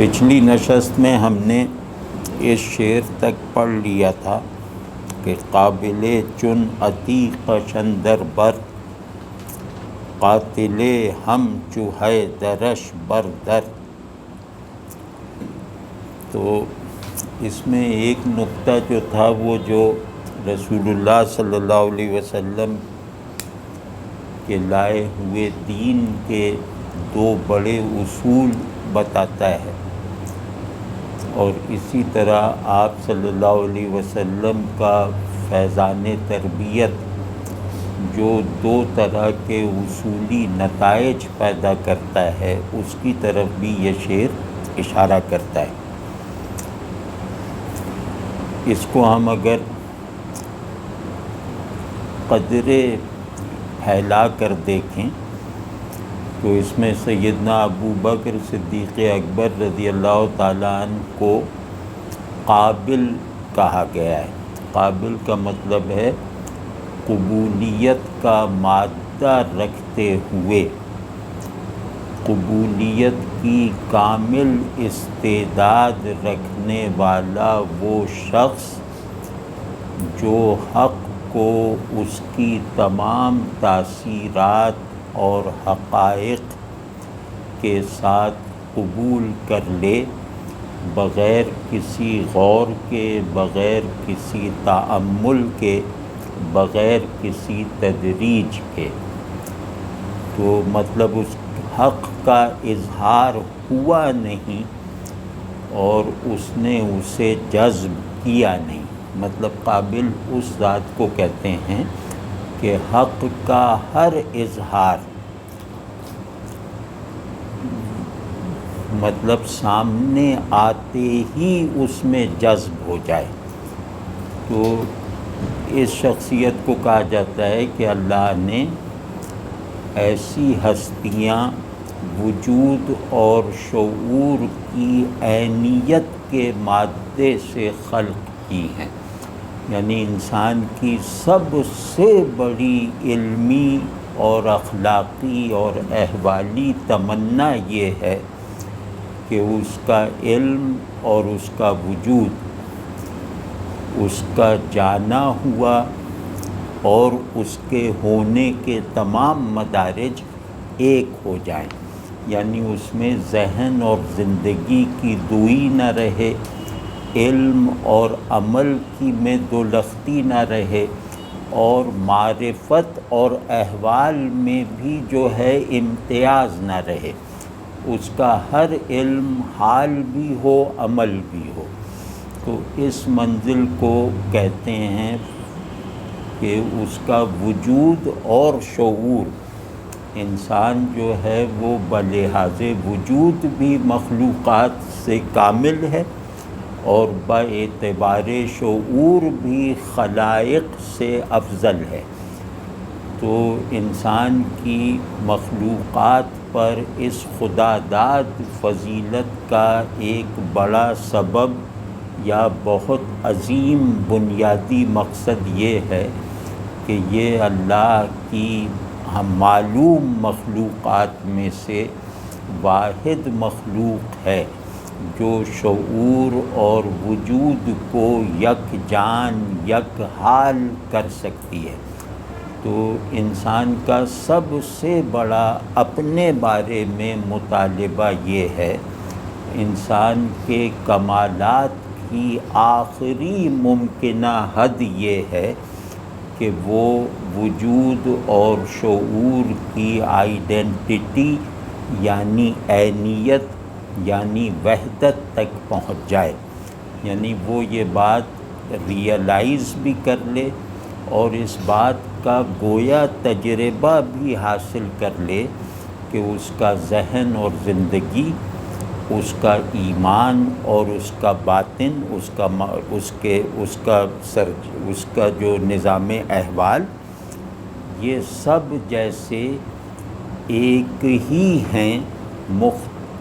پچھلی نشست میں ہم نے اس شعر تک پڑھ لیا تھا کہ قابل چن عتیق شندر بر، قاتل ہم چوہے درش بر در۔ تو اس میں ایک نقطہ جو تھا وہ جو رسول اللہ صلی اللہ علیہ وسلم کے لائے ہوئے دین کے دو بڑے اصول بتاتا ہے، اور اسی طرح آپ صلی اللہ علیہ وسلم کا فیضان تربیت جو دو طرح کے اصولی نتائج پیدا کرتا ہے اس کی طرف بھی یہ شعر اشارہ کرتا ہے۔ اس کو ہم اگر قدرے پھیلا کر دیکھیں تو اس میں سیدنا ابو بکر صدیق اکبر رضی اللہ تعالیٰ عنہ کو قابل کہا گیا ہے۔ قابل کا مطلب ہے قبولیت کا مادہ رکھتے ہوئے، قبولیت کی کامل استعداد رکھنے والا وہ شخص جو حق کو اس کی تمام تاثیرات اور حقائق کے ساتھ قبول کر لے، بغیر کسی غور کے، بغیر کسی تأمل کے، بغیر کسی تدریج کے۔ تو مطلب اس حق کا اظہار ہوا نہیں اور اس نے اسے جذب کیا نہیں۔ مطلب قابل اس ذات کو کہتے ہیں کہ حق کا ہر اظہار مطلب سامنے آتے ہی اس میں جذب ہو جائے۔ تو اس شخصیت کو کہا جاتا ہے کہ اللہ نے ایسی ہستیاں وجود اور شعور کی عینیت کے مادے سے خلق کی ہیں، یعنی انسان کی سب سے بڑی علمی اور اخلاقی اور احوالی تمنا یہ ہے کہ اس کا علم اور اس کا وجود، اس کا جانا ہوا اور اس کے ہونے کے تمام مدارج ایک ہو جائیں، یعنی اس میں ذہن اور زندگی کی دوئی نہ رہے، علم اور عمل کی میں دو لختی نہ رہے، اور معرفت اور احوال میں بھی جو ہے امتیاز نہ رہے، اس کا ہر علم حال بھی ہو، عمل بھی ہو۔ تو اس منزل کو کہتے ہیں کہ اس کا وجود اور شعور، انسان جو ہے وہ بلحاظ وجود بھی مخلوقات سے کامل ہے اور باعتبار شعور بھی خلائق سے افضل ہے۔ تو انسان کی مخلوقات پر اس خدا داد فضیلت کا ایک بڑا سبب یا بہت عظیم بنیادی مقصد یہ ہے کہ یہ اللہ کی ہم معلوم مخلوقات میں سے واحد مخلوق ہے جو شعور اور وجود کو یک جان، یک حال کر سکتی ہے۔ تو انسان کا سب سے بڑا اپنے بارے میں مطالبہ یہ ہے، انسان کے کمالات کی آخری ممکنہ حد یہ ہے کہ وہ وجود اور شعور کی آئیڈینٹی یعنی عینیت یعنی وحدت تک پہنچ جائے، یعنی وہ یہ بات ریئلائز بھی کر لے اور اس بات کا گویا تجربہ بھی حاصل کر لے کہ اس کا ذہن اور زندگی، اس کا ایمان اور اس کا باطن، اس کا جو نظام احوال، یہ سب جیسے ایک ہی ہیں،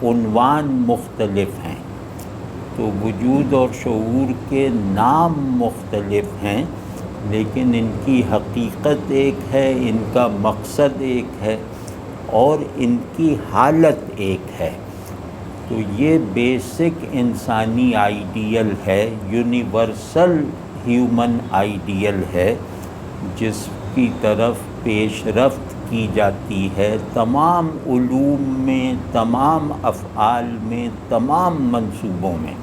عنوان مختلف ہیں۔ تو وجود اور شعور کے نام مختلف ہیں لیکن ان کی حقیقت ایک ہے، ان کا مقصد ایک ہے اور ان کی حالت ایک ہے۔ تو یہ بیسک انسانی آئیڈیل ہے، یونیورسل ہیومن آئیڈیل ہے، جس کی طرف پیش رفت کی جاتی ہے تمام علوم میں، تمام افعال میں، تمام منصوبوں میں۔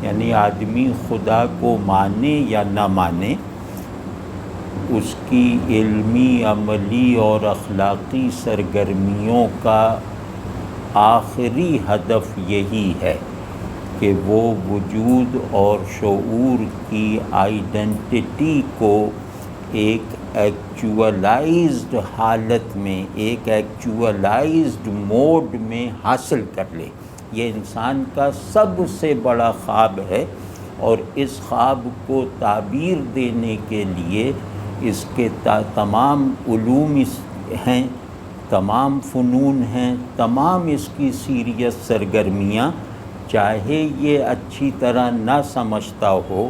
یعنی آدمی خدا کو مانے یا نہ مانے، اس کی علمی، عملی اور اخلاقی سرگرمیوں کا آخری ہدف یہی ہے کہ وہ وجود اور شعور کی آئیڈینٹی کو ایک ایکچولائزڈ حالت میں، ایک ایکچولائزڈ موڈ میں حاصل کر لے۔ یہ انسان کا سب سے بڑا خواب ہے، اور اس خواب کو تعبیر دینے کے لیے اس کے تمام علوم ہیں، تمام فنون ہیں، تمام اس کی سیریس سرگرمیاں، چاہے یہ اچھی طرح نہ سمجھتا ہو،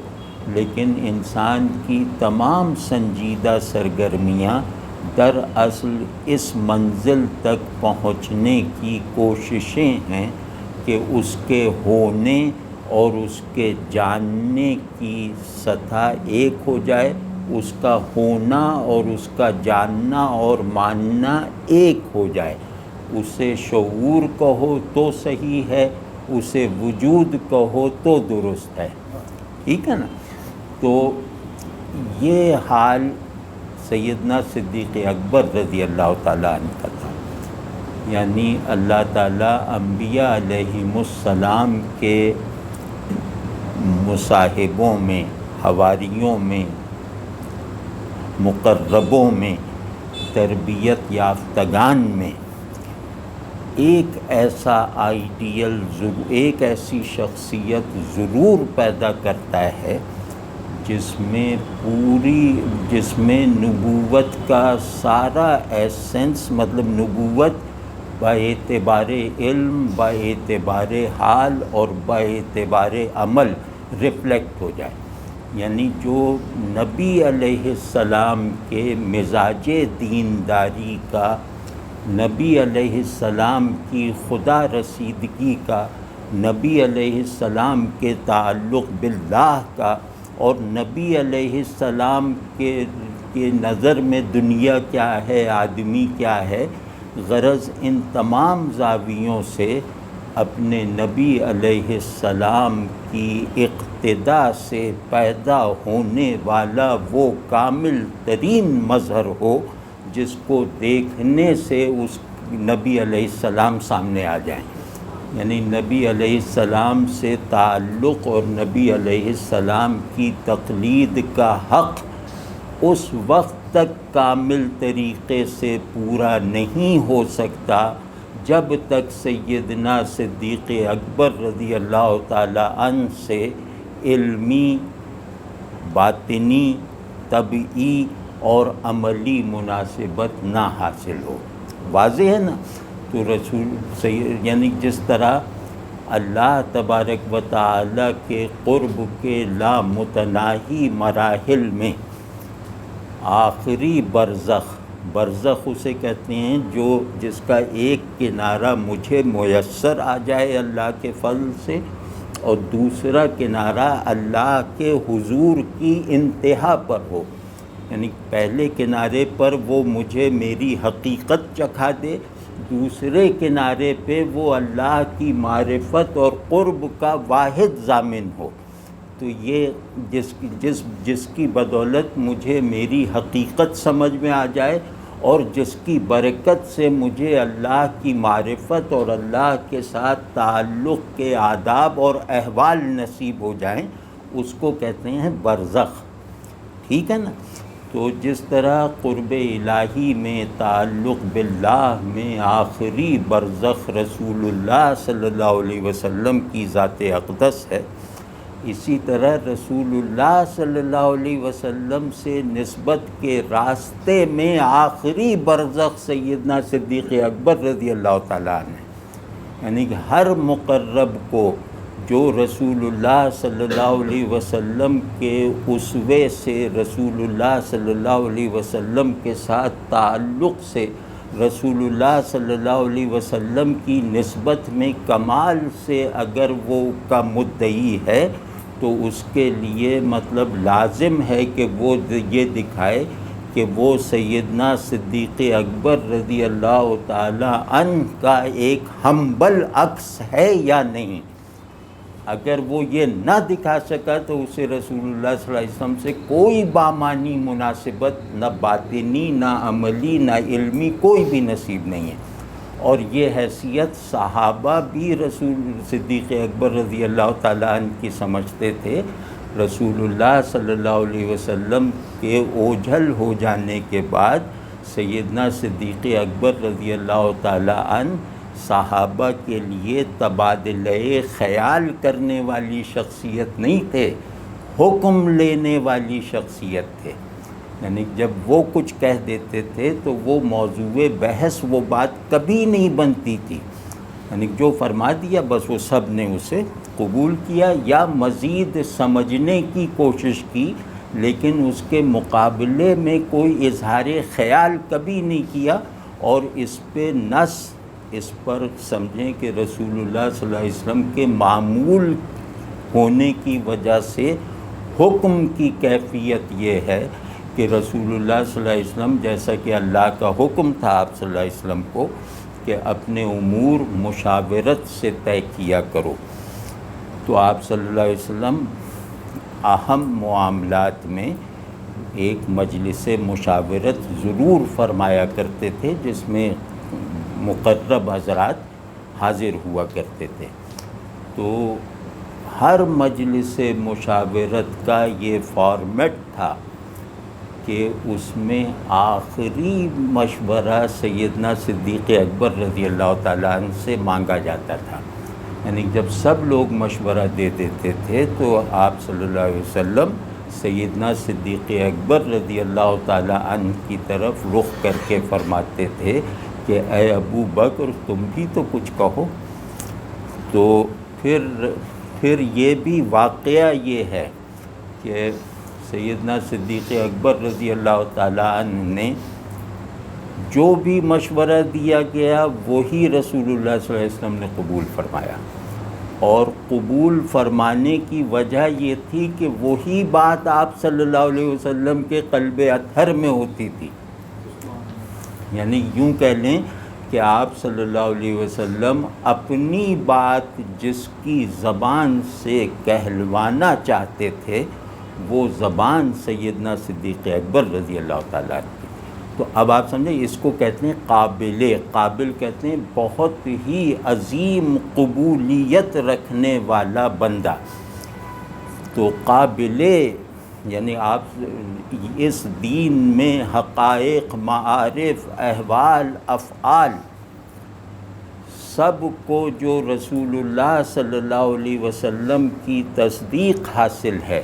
لیکن انسان کی تمام سنجیدہ سرگرمیاں دراصل اس منزل تک پہنچنے کی کوششیں ہیں کہ اس کے ہونے اور اس کے جاننے کی سطح ایک ہو جائے، اس کا ہونا اور اس کا جاننا اور ماننا ایک ہو جائے۔ اسے شعور کہو تو صحیح ہے، اسے وجود کہو تو درست ہے، ٹھیک ہے نا؟ تو یہ حال سیدنا صدیق اکبر رضی اللہ تعالیٰ عنہ کا تھا۔ یعنی اللہ تعالیٰ انبیاء علیہم السلام کے مصاحبوں میں، حواریوں میں، مقربوں میں، تربیت یافتگان میں ایک ایسا آئیڈیل، ایک ایسی شخصیت ضرور پیدا کرتا ہے جس میں نبوت کا سارا ایسنس، مطلب نبوت باعتبار علم، باعتبار حال اور باعتبار عمل ریفلیکٹ ہو جائے۔ یعنی جو نبی علیہ السلام کے مزاج دینداری کا، نبی علیہ السلام کی خدا رسیدگی کا، نبی علیہ السلام کے تعلق باللہ کا، اور نبی علیہ السلام کے نظر میں دنیا کیا ہے، آدمی کیا ہے، غرض ان تمام زاویوں سے اپنے نبی علیہ السلام کی اقتدا سے پیدا ہونے والا وہ کامل ترین مظہر ہو جس کو دیکھنے سے اس نبی علیہ السلام سامنے آ جائیں۔ یعنی نبی علیہ السلام سے تعلق اور نبی علیہ السلام کی تقلید کا حق اس وقت تک کامل طریقے سے پورا نہیں ہو سکتا جب تک سیدنا صدیق اکبر رضی اللہ تعالی عنہ سے علمی، باطنی، طبعی اور عملی مناسبت نہ حاصل ہو۔ واضح ہے نا؟ تو یعنی جس طرح اللہ تبارک و تعالی کے قرب کے لامتناہی مراحل میں آخری برزخ اسے کہتے ہیں جس کا ایک کنارہ مجھے میسر آ جائے اللہ کے فضل سے، اور دوسرا کنارہ اللہ کے حضور کی انتہا پر ہو۔ یعنی پہلے کنارے پر وہ مجھے میری حقیقت چکھا دے، دوسرے کنارے پہ وہ اللہ کی معرفت اور قرب کا واحد ضامن ہو۔ تو یہ جس کی بدولت مجھے میری حقیقت سمجھ میں آ جائے، اور جس کی برکت سے مجھے اللہ کی معرفت اور اللہ کے ساتھ تعلق کے آداب اور احوال نصیب ہو جائیں، اس کو کہتے ہیں برزخ، ٹھیک ہے نا؟ تو جس طرح قرب الہی میں، تعلق باللہ میں آخری برزخ رسول اللہ صلی اللہ علیہ وسلم کی ذات اقدس ہے، اسی طرح رسول اللہ صلی اللہ علیہ وسلم سے نسبت کے راستے میں آخری برزخ سیدنا صدیق اکبر رضی اللہ تعالیٰ عنہ، یعنی کہ ہر مقرب کو جو رسول اللہ صلی اللہ علیہ وسلم کے اسوے سے، رسول اللہ صلی اللہ علیہ وسلم کے ساتھ تعلق سے رسول اللہ صلی اللہ علیہ وسلم کی نسبت میں کمال سے اگر وہ کا مدعی ہے تو اس کے لیے مطلب لازم ہے کہ وہ یہ دکھائے کہ وہ سیدنا صدیق اکبر رضی اللہ تعالی عنہ کا ایک ہمبل عکس ہے یا نہیں۔ اگر وہ یہ نہ دکھا سکا تو اسے رسول اللہ صلی اللہ علیہ وسلم سے کوئی بامانی مناسبت نہ باطنی نہ عملی نہ علمی کوئی بھی نصیب نہیں ہے۔ اور یہ حیثیت صحابہ بھی رسول صدیق اکبر رضی اللہ تعالیٰ عنہ کی سمجھتے تھے۔ رسول اللہ صلی اللہ علیہ وسلم کے اوجھل ہو جانے کے بعد سیدنا صدیق اکبر رضی اللہ تعالیٰ عنہ صحابہ کے لیے تبادلۂ خیال کرنے والی شخصیت نہیں تھے، حکم لینے والی شخصیت تھے۔ یعنی جب وہ کچھ کہہ دیتے تھے تو وہ موضوع بحث وہ بات کبھی نہیں بنتی تھی، یعنی جو فرما دیا بس وہ سب نے اسے قبول کیا یا مزید سمجھنے کی کوشش کی، لیکن اس کے مقابلے میں کوئی اظہار خیال کبھی نہیں کیا۔ اور اس پہ نص اس پر سمجھیں کہ رسول اللہ صلی اللہ علیہ وسلم کے معمول ہونے کی وجہ سے حکم کی کیفیت یہ ہے کہ رسول اللہ صلی اللہ علیہ وسلم جیسا کہ اللہ کا حکم تھا آپ صلی اللہ علیہ وسلم کو کہ اپنے امور مشاورت سے طے کیا کرو، تو آپ صلی اللہ علیہ وسلم اہم معاملات میں ایک مجلس مشاورت ضرور فرمایا کرتے تھے جس میں مقرب حضرات حاضر ہوا کرتے تھے۔ تو ہر مجلس مشاورت کا یہ فارمیٹ تھا کہ اس میں آخری مشورہ سیدنا صدیق اکبر رضی اللہ تعالیٰ عنہ سے مانگا جاتا تھا۔ یعنی جب سب لوگ مشورہ دے دیتے تھے تو آپ صلی اللہ علیہ وسلم سیدنا صدیق اکبر رضی اللہ تعالیٰ عنہ کی طرف رخ کر کے فرماتے تھے کہ اے ابو بکر تم بھی تو کچھ کہو۔ تو پھر یہ بھی واقعہ یہ ہے کہ سیدنا صدیق اکبر رضی اللہ تعالیٰ عنہ نے جو بھی مشورہ دیا گیا وہی رسول اللہ صلی اللہ علیہ وسلم نے قبول فرمایا، اور قبول فرمانے کی وجہ یہ تھی کہ وہی بات آپ صلی اللہ علیہ وسلم کے قلب اطہر میں ہوتی تھی۔ یعنی یوں کہہ لیں کہ آپ صلی اللہ علیہ وسلم اپنی بات جس کی زبان سے کہلوانا چاہتے تھے وہ زبان سیدنا صدیق اکبر رضی اللہ تعالیٰ عنہ کی۔ تو اب آپ سمجھیں اس کو کہتے ہیں قابل کہتے ہیں بہت ہی عظیم قبولیت رکھنے والا بندہ۔ تو قابل یعنی آپ اس دین میں حقائق، معارف، احوال، افعال سب کو جو رسول اللہ صلی اللہ علیہ وسلم کی تصدیق حاصل ہے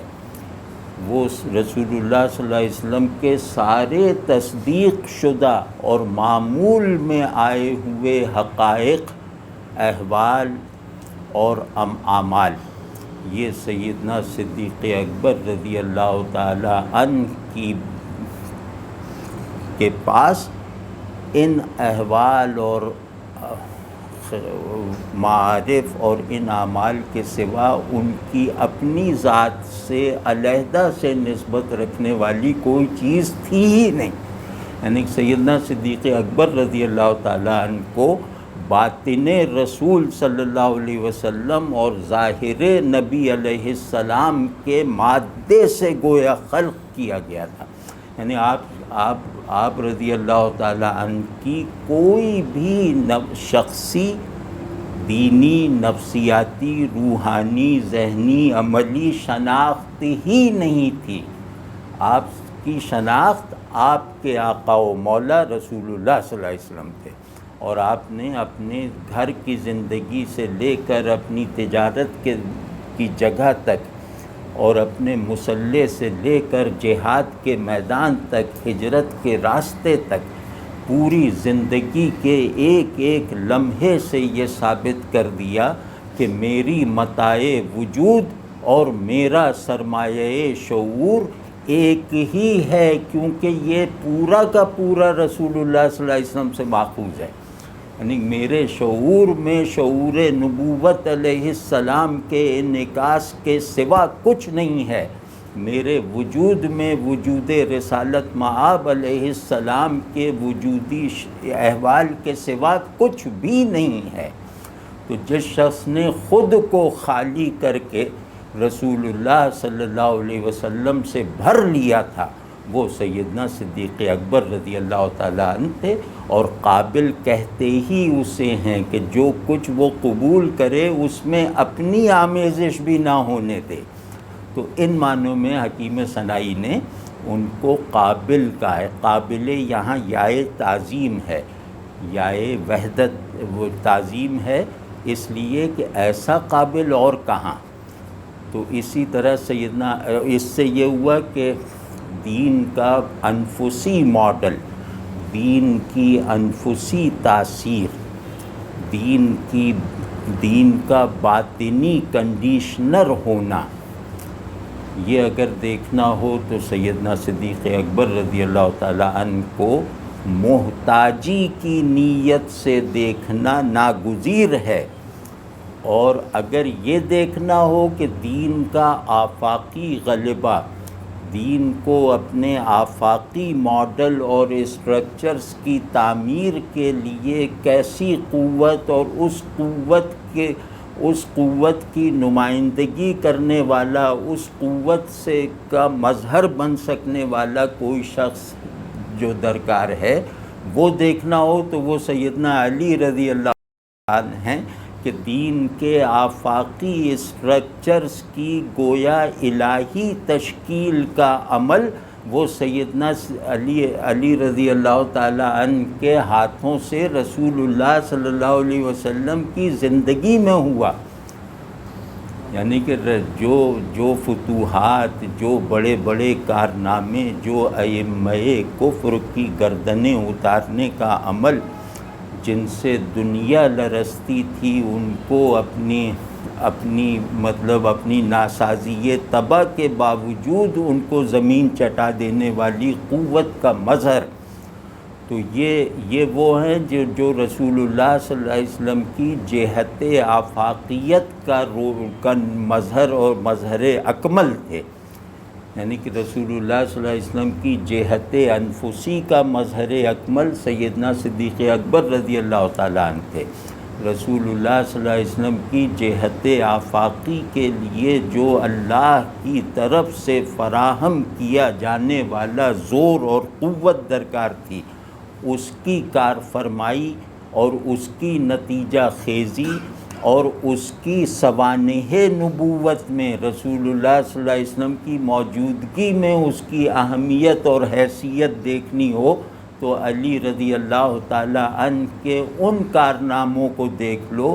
وہ رسول اللہ صلی اللہ علیہ وسلم کے سارے تصدیق شدہ اور معمول میں آئے ہوئے حقائق، احوال اور اعمال یہ سیدنا صدیق اکبر رضی اللہ تعالی عنہ کے پاس ان احوال اور معارف اور ان اعمال کے سوا ان کی اپنی ذات سے علیحدہ سے نسبت رکھنے والی کوئی چیز تھی ہی نہیں۔ یعنی سیدنا صدیق اکبر رضی اللہ تعالیٰ عنہ کو باطن رسول صلی اللہ علیہ وسلم اور ظاہر نبی علیہ السلام کے مادے سے گویا خلق کیا گیا تھا۔ یعنی آپ رضی اللہ تعالیٰ عنہ کی کوئی بھی شخصی، دینی، نفسیاتی، روحانی، ذہنی، عملی شناخت ہی نہیں تھی۔ آپ کی شناخت آپ کے آقا و مولا رسول اللہ صلی اللہ علیہ وسلم تھے، اور آپ نے اپنے گھر کی زندگی سے لے کر اپنی تجارت کی جگہ تک اور اپنے مسلح سے لے کر جہاد کے میدان تک، ہجرت کے راستے تک، پوری زندگی کے ایک ایک لمحے سے یہ ثابت کر دیا کہ میری متاع وجود اور میرا سرمایہ شعور ایک ہی ہے، کیونکہ یہ پورا کا پورا رسول اللہ صلی اللہ علیہ وسلم سے ماخوذ ہے. یعنی میرے شعور میں شعور نبوت علیہ السلام کے انعکاس کے سوا کچھ نہیں ہے. میرے وجود میں وجود رسالت مآب علیہ السلام کے وجودی احوال کے سوا کچھ بھی نہیں ہے. تو جس شخص نے خود کو خالی کر کے رسول اللہ صلی اللہ علیہ وسلم سے بھر لیا تھا، وہ سیدنا صدیق اکبر رضی اللہ تعالیٰ عنہ تھے. اور قابل کہتے ہی اسے ہیں کہ جو کچھ وہ قبول کرے اس میں اپنی آمیزش بھی نہ ہونے دے. تو ان معنوں میں حکیم صنائی نے ان کو قابل کہا ہے. قابل یہاں یائے تعظیم ہے، یائے وحدت وہ تعظیم ہے، اس لیے کہ ایسا قابل اور کہاں. تو اسی طرح سیدنا اس سے یہ ہوا کہ دین کا انفسی ماڈل، دین کی انفسی تاثیر، دین کا باطنی کنڈیشنر ہونا، یہ اگر دیکھنا ہو تو سیدنا صدیق اکبر رضی اللہ تعالیٰ عنہ کو محتاجی کی نیت سے دیکھنا ناگزیر ہے. اور اگر یہ دیکھنا ہو کہ دین کا آفاقی غلبہ، دین کو اپنے آفاقی ماڈل اور اسٹرکچرز کی تعمیر کے لیے کیسی قوت اور اس قوت کی نمائندگی کرنے والا، اس قوت سے کا مظہر بن سکنے والا کوئی شخص جو درکار ہے، وہ دیکھنا ہو تو وہ سیدنا علی رضی اللہ عنہ ہیں کہ دین کے آفاقی اسٹرکچرز کی گویا الہی تشکیل کا عمل وہ سیدنا علی رضی اللہ تعالیٰ عنہ کے ہاتھوں سے رسول اللہ صلی اللہ علیہ وسلم کی زندگی میں ہوا. یعنی کہ جو فتوحات، جو بڑے بڑے کارنامے، جو ائمہ کفر کی گردنیں اتارنے کا عمل، جن سے دنیا لرزتی تھی، ان کو اپنی ناسازی طبع کے باوجود ان کو زمین چٹا دینے والی قوت کا مظہر. تو یہ وہ ہیں جو رسول اللہ صلی اللہ علیہ وسلم کی جہت آفاقیت کا مظہر اور مظہر اکمل تھے. یعنی کہ رسول اللہ صلی اللہ علیہ وسلم کی جہت انفسی کا مظہر اکمل سیدنا صدیق اکبر رضی اللہ تعالیٰ عنہ تھے. رسول اللہ صلی اللہ علیہ وسلم کی جہت آفاقی کے لیے جو اللہ کی طرف سے فراہم کیا جانے والا زور اور قوت درکار تھی، اس کی کار فرمائی اور اس کی نتیجہ خیزی اور اس کی سوانح نبوت میں رسول اللہ صلی اللہ علیہ وسلم کی موجودگی میں اس کی اہمیت اور حیثیت دیکھنی ہو تو علی رضی اللہ تعالیٰ عنہ کے ان کارناموں کو دیکھ لو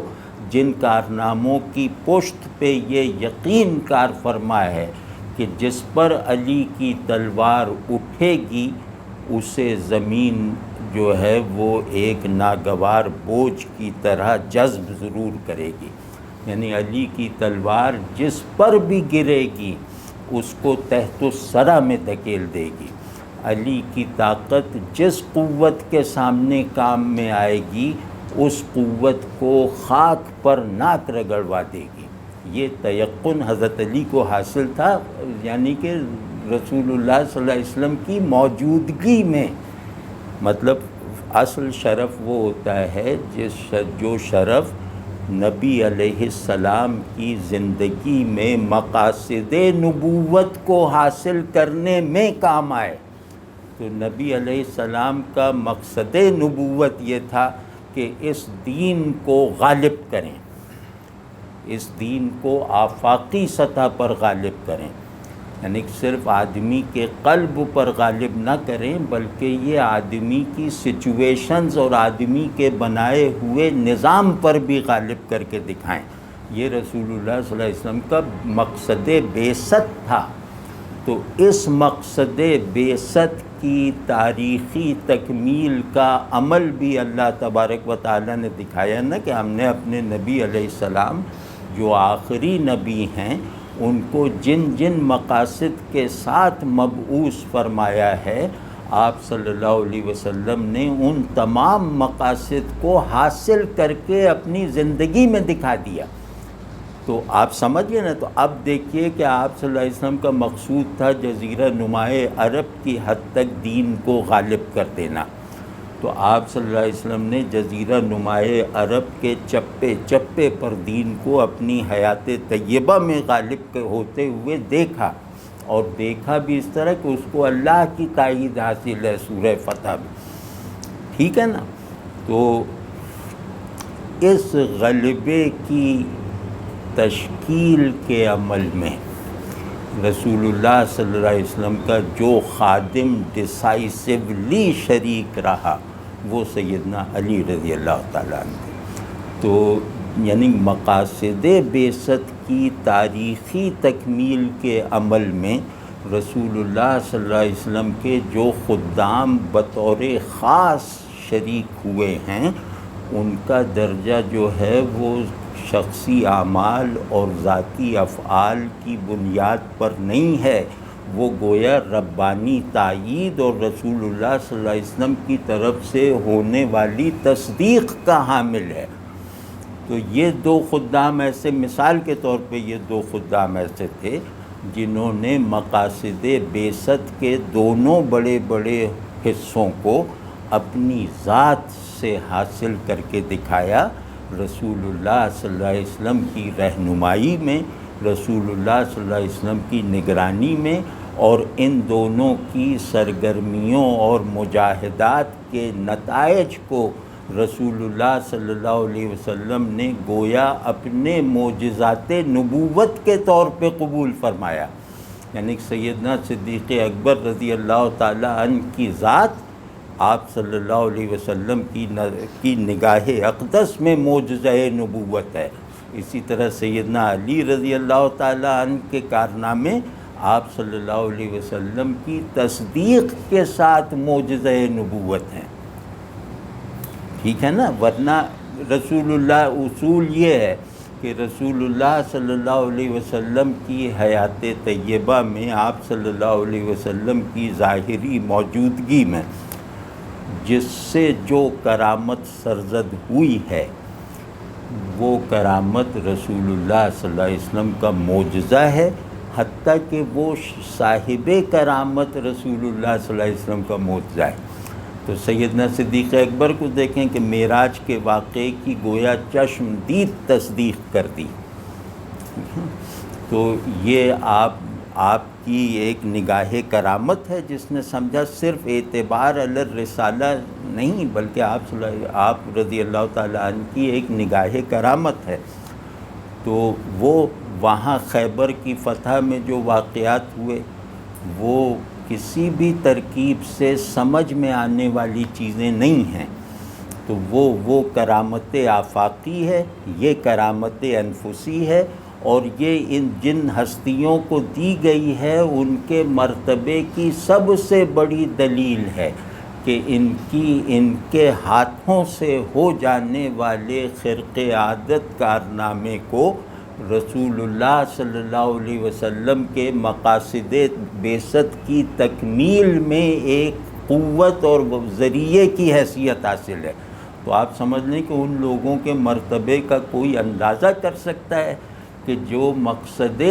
جن کارناموں کی پشت پہ یہ یقین کار فرما ہے کہ جس پر علی کی تلوار اٹھے گی اسے زمین جو ہے وہ ایک ناگوار بوجھ کی طرح جذب ضرور کرے گی. یعنی علی کی تلوار جس پر بھی گرے گی اس کو تحت الثری میں دھکیل دے گی. علی کی طاقت جس قوت کے سامنے کام میں آئے گی اس قوت کو خاک پر ناک رگڑوا دے گی. یہ تیقن حضرت علی کو حاصل تھا. یعنی کہ رسول اللہ صلی اللہ علیہ وسلم کی موجودگی میں، مطلب اصل شرف وہ ہوتا ہے جو شرف نبی علیہ السلام کی زندگی میں مقاصد نبوت کو حاصل کرنے میں کام آئے. تو نبی علیہ السلام کا مقصد نبوت یہ تھا کہ اس دین کو غالب کریں، اس دین کو آفاقی سطح پر غالب کریں. یعنی صرف آدمی کے قلب پر غالب نہ کریں بلکہ یہ آدمی کی سچویشنز اور آدمی کے بنائے ہوئے نظام پر بھی غالب کر کے دکھائیں. یہ رسول اللہ صلی اللہ علیہ وسلم کا مقصد بعثت تھا. تو اس مقصد بعثت کی تاریخی تکمیل کا عمل بھی اللہ تبارک و تعالیٰ نے دکھایا نا کہ ہم نے اپنے نبی علیہ السلام جو آخری نبی ہیں ان کو جن جن مقاصد کے ساتھ مبعوث فرمایا ہے، آپ صلی اللہ علیہ وسلم نے ان تمام مقاصد کو حاصل کر کے اپنی زندگی میں دکھا دیا۔ تو آپ سمجھئے نا، تو اب دیکھیے کہ آپ صلی اللہ علیہ وسلم کا مقصود تھا جزیرہ نمائے عرب کی حد تک دین کو غالب کر دینا، تو آپ صلی اللہ علیہ وسلم نے جزیرہ نمائے عرب کے چپے چپے پر دین کو اپنی حیات طیبہ میں غالب ہوتے ہوئے دیکھا، اور دیکھا بھی اس طرح کہ اس کو اللہ کی تائید حاصل ہے سورہ فتح میں، ٹھیک ہے نا۔ تو اس غلبے کی تشکیل کے عمل میں رسول اللہ صلی اللہ علیہ وسلم کا جو خادم ڈیسائسولی شریک رہا وہ سیدنا علی رضی اللہ تعالیٰ عنہ تھے۔ تو یعنی مقاصد بعثت کی تاریخی تکمیل کے عمل میں رسول اللہ صلی اللہ علیہ وسلم کے جو خدام بطور خاص شریک ہوئے ہیں، ان کا درجہ جو ہے وہ شخصی اعمال اور ذاتی افعال کی بنیاد پر نہیں ہے، وہ گویا ربانی تائید اور رسول اللہ صلی اللہ علیہ وسلم کی طرف سے ہونے والی تصدیق کا حامل ہے۔ تو یہ دو خدام ایسے، مثال کے طور پہ یہ دو خدام ایسے تھے جنہوں نے مقاصد بعثت کے دونوں بڑے بڑے حصوں کو اپنی ذات سے حاصل کر کے دکھایا، رسول اللہ صلی اللہ علیہ وسلم کی رہنمائی میں، رسول اللہ صلی اللہ علیہ وسلم کی نگرانی میں، اور ان دونوں کی سرگرمیوں اور مجاہدات کے نتائج کو رسول اللہ صلی اللہ علیہ وسلم نے گویا اپنے معجزات نبوت کے طور پہ قبول فرمایا۔ یعنی سیدنا صدیق اکبر رضی اللہ تعالیٰ عنہ کی ذات آپ صلی اللہ علیہ وسلم کی نگاہ اقدس میں معجزہ نبوت ہے، اسی طرح سیدنا علی رضی اللہ تعالیٰ عنہ کے کارنامے آپ صلی اللہ علیہ وسلم کی تصدیق کے ساتھ معجزہ نبوت ہیں، ٹھیک ہے نا۔ ورنہ رسول اللہ، اصول یہ ہے کہ رسول اللہ صلی اللہ علیہ وسلم کی حیات طیبہ میں، آپ صلی اللہ علیہ وسلم کی ظاہری موجودگی میں جس سے جو کرامت سرزد ہوئی ہے، وہ کرامت رسول اللہ صلی اللہ علیہ وسلم کا معجزہ ہے، حتیٰ کہ وہ صاحب کرامت رسول اللہ صلی اللہ علیہ وسلم کا معجزہ ہے۔ تو سیدنا صدیق اکبر کو دیکھیں کہ معراج کے واقعے کی گویا چشم دید تصدیق کر دی، تو یہ آپ کی ایک نگاہ کرامت ہے جس نے سمجھا صرف اعتبار علی الرسالہ نہیں بلکہ آپ رضی اللہ تعالیٰ عنہ کی ایک نگاہ کرامت ہے۔ تو وہ وہاں خیبر کی فتح میں جو واقعات ہوئے وہ کسی بھی ترکیب سے سمجھ میں آنے والی چیزیں نہیں ہیں، تو وہ کرامت آفاقی ہے، یہ کرامت انفسی ہے، اور یہ ان جن ہستیوں کو دی گئی ہے ان کے مرتبے کی سب سے بڑی دلیل ہے کہ ان کے ہاتھوں سے ہو جانے والے خرق عادت کارنامے کو رسول اللہ صلی اللہ علیہ وسلم کے مقاصد بعثت کی تکمیل میں ایک قوت اور ذریعے کی حیثیت حاصل ہے۔ تو آپ سمجھ لیں کہ ان لوگوں کے مرتبے کا کوئی اندازہ کر سکتا ہے کہ جو مقاصد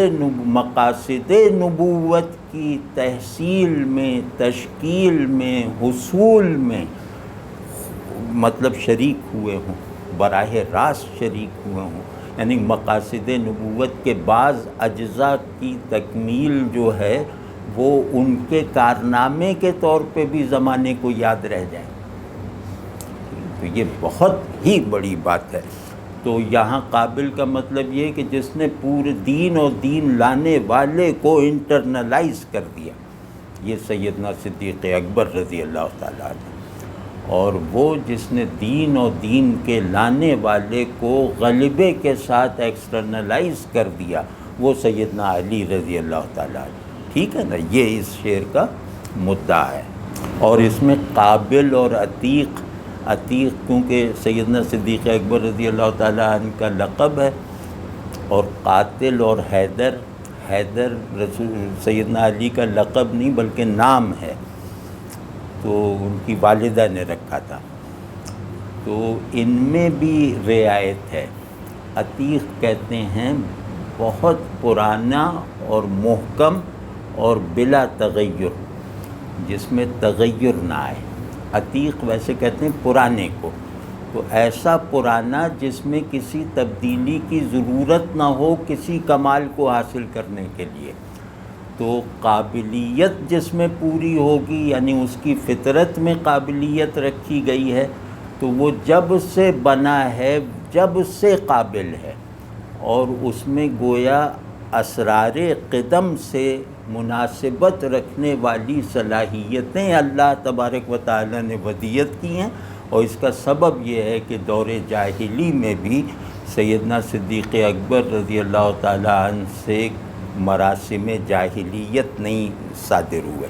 نبوت کی تحصیل میں، تشکیل میں، حصول میں مطلب شریک ہوئے ہوں، براہ راست شریک ہوئے ہوں، یعنی مقاصد نبوت کے بعض اجزاء کی تکمیل جو ہے وہ ان کے کارنامے کے طور پہ بھی زمانے کو یاد رہ جائے، تو یہ بہت ہی بڑی بات ہے۔ تو یہاں قابل کا مطلب یہ کہ جس نے پورے دین اور دین لانے والے کو انٹرنلائز کر دیا، یہ سیدنا صدیق اکبر رضی اللہ تعالیٰ عنہ، اور وہ جس نے دین اور دین کے لانے والے کو غلبے کے ساتھ ایکسٹرنلائز کر دیا، وہ سیدنا علی رضی اللہ تعالیٰ عنہ، ٹھیک ہے نا۔ یہ اس شعر کا مدعا ہے، اور اس میں قابل اور عتیق کیونکہ سیدنا صدیق اکبر رضی اللہ تعالیٰ عنہ کا لقب ہے، اور قاتل اور حیدر سیدنا علی کا لقب نہیں بلکہ نام ہے، تو ان کی والدہ نے رکھا تھا۔ تو ان میں بھی رعایت ہے۔ عتیق کہتے ہیں بہت پرانا اور محکم اور بلا تغیر، جس میں تغیر نہ آئے۔ عتیق ویسے کہتے ہیں پرانے کو، تو ایسا پرانا جس میں کسی تبدیلی کی ضرورت نہ ہو کسی کمال کو حاصل کرنے کے لیے۔ تو قابلیت جس میں پوری ہوگی، یعنی اس کی فطرت میں قابلیت رکھی گئی ہے، تو وہ جب سے بنا ہے جب سے قابل ہے، اور اس میں گویا اسرار قدم سے مناسبت رکھنے والی صلاحیتیں اللہ تبارک و تعالی نے ودیعت کی ہیں۔ اور اس کا سبب یہ ہے کہ دور جاہلی میں بھی سیدنا صدیق اکبر رضی اللہ تعالیٰ عنہ سے مراسم جاہلیت نہیں صادر ہوئے،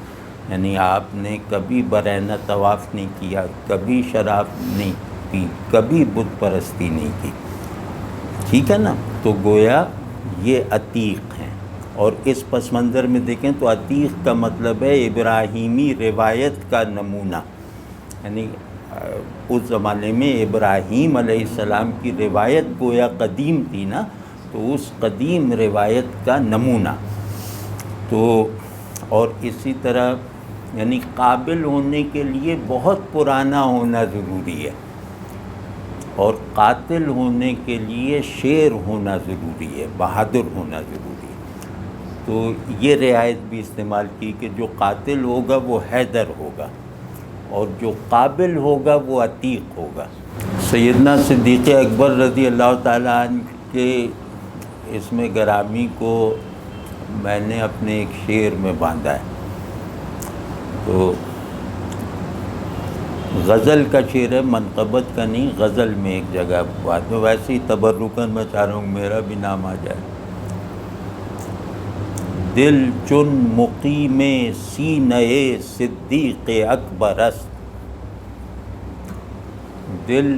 یعنی آپ نے کبھی برہنہ طواف نہیں کیا، کبھی شراب نہیں پی، کبھی بت پرستی نہیں کی، ٹھیک ہے نا؟ تو گویا یہ عتیق ہیں۔ اور اس پس منظر میں دیکھیں تو عتیق کا مطلب ہے ابراہیمی روایت کا نمونہ، یعنی اس زمانے میں ابراہیم علیہ السلام کی روایت گویا قدیم تھی نا، تو اس قدیم روایت کا نمونہ۔ تو اور اسی طرح یعنی قابل ہونے کے لیے بہت پرانا ہونا ضروری ہے، اور قاتل ہونے کے لیے شیر ہونا ضروری ہے، بہادر ہونا ضروری ہے۔ تو یہ رعایت بھی استعمال کی کہ جو قاتل ہوگا وہ حیدر ہوگا، اور جو قابل ہوگا وہ عتیق ہوگا۔ سیدنا صدیق اکبر رضی اللہ تعالیٰ عنہ کے اس میں گرامی کو میں نے اپنے ایک شعر میں باندھا ہے۔ تو غزل کا شعر ہے، منقبت کا نہیں، غزل میں ایک جگہ بات میں، ویسے ہی تبرکاً میں چاہ رہا ہوں میرا بھی نام آ جائے۔ دل چن مقیم سینہ صدیق اکبر است، دل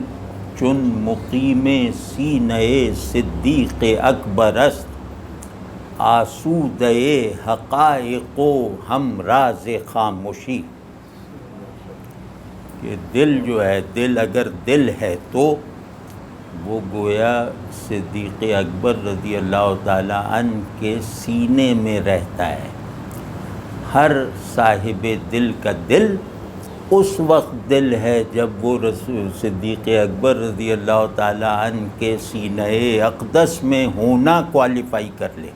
چن مقیم سینہ صدیق اکبر است، آسودہ حقائق و ہم راز خاموشی۔ کہ دل جو ہے، دل اگر دل ہے تو وہ گویا صدیق اکبر رضی اللہ تعالیٰ عنہ کے سینے میں رہتا ہے۔ ہر صاحب دل کا دل اس وقت دل ہے جب وہ صدیق اکبر رضی اللہ تعالیٰ عنہ کے سینہ اقدس میں ہونا کوالیفائی کر لے،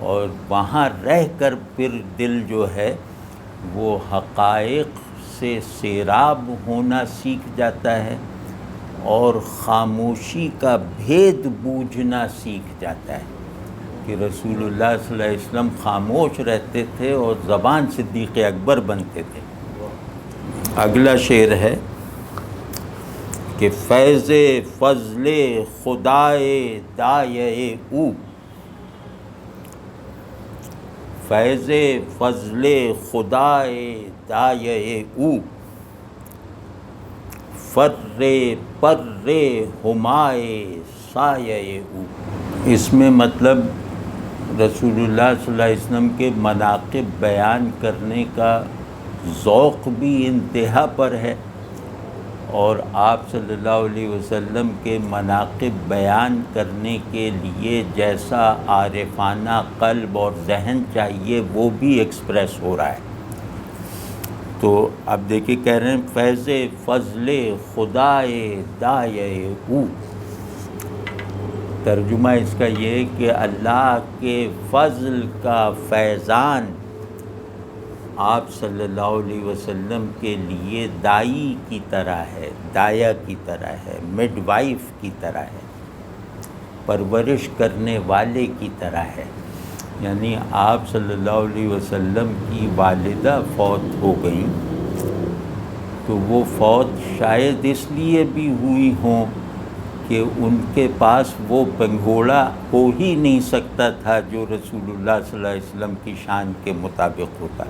اور وہاں رہ کر پھر دل جو ہے وہ حقائق سے سیراب ہونا سیکھ جاتا ہے، اور خاموشی کا بھید بوجھنا سیکھ جاتا ہے۔ کہ رسول اللہ صلی اللہ علیہ وسلم خاموش رہتے تھے اور زبان صدیق اکبر بنتے تھے۔ اگلا شعر ہے کہ فیض فضل خدائے دایہ او، فیض فضل خدائے دایہ او، فر پر ہمائے سایہ او۔ اس میں مطلب رسول اللہ صلی اللہ علیہ وسلم کے مناقب بیان کرنے کا ذوق بھی انتہا پر ہے، اور آپ صلی اللہ علیہ وسلم کے مناقب بیان کرنے کے لیے جیسا عارفانہ قلب اور ذہن چاہیے وہ بھی ایکسپریس ہو رہا ہے۔ تو اب دیکھیں کہہ رہے ہیں فیض فضل خدائے دایہ او، ترجمہ اس کا یہ ہے کہ اللہ کے فضل کا فیضان آپ صلی اللہ علیہ وسلم کے لیے دائی کی طرح ہے، دایا کی طرح ہے، مڈ وائف کی طرح ہے، پرورش کرنے والے کی طرح ہے۔ یعنی آپ صلی اللہ علیہ وسلم کی والدہ فوت ہو گئیں، تو وہ فوت شاید اس لیے بھی ہوئی ہوں کہ ان کے پاس وہ پنگھوڑا ہو ہی نہیں سکتا تھا جو رسول اللہ صلی اللہ علیہ وسلم کی شان کے مطابق ہوتا۔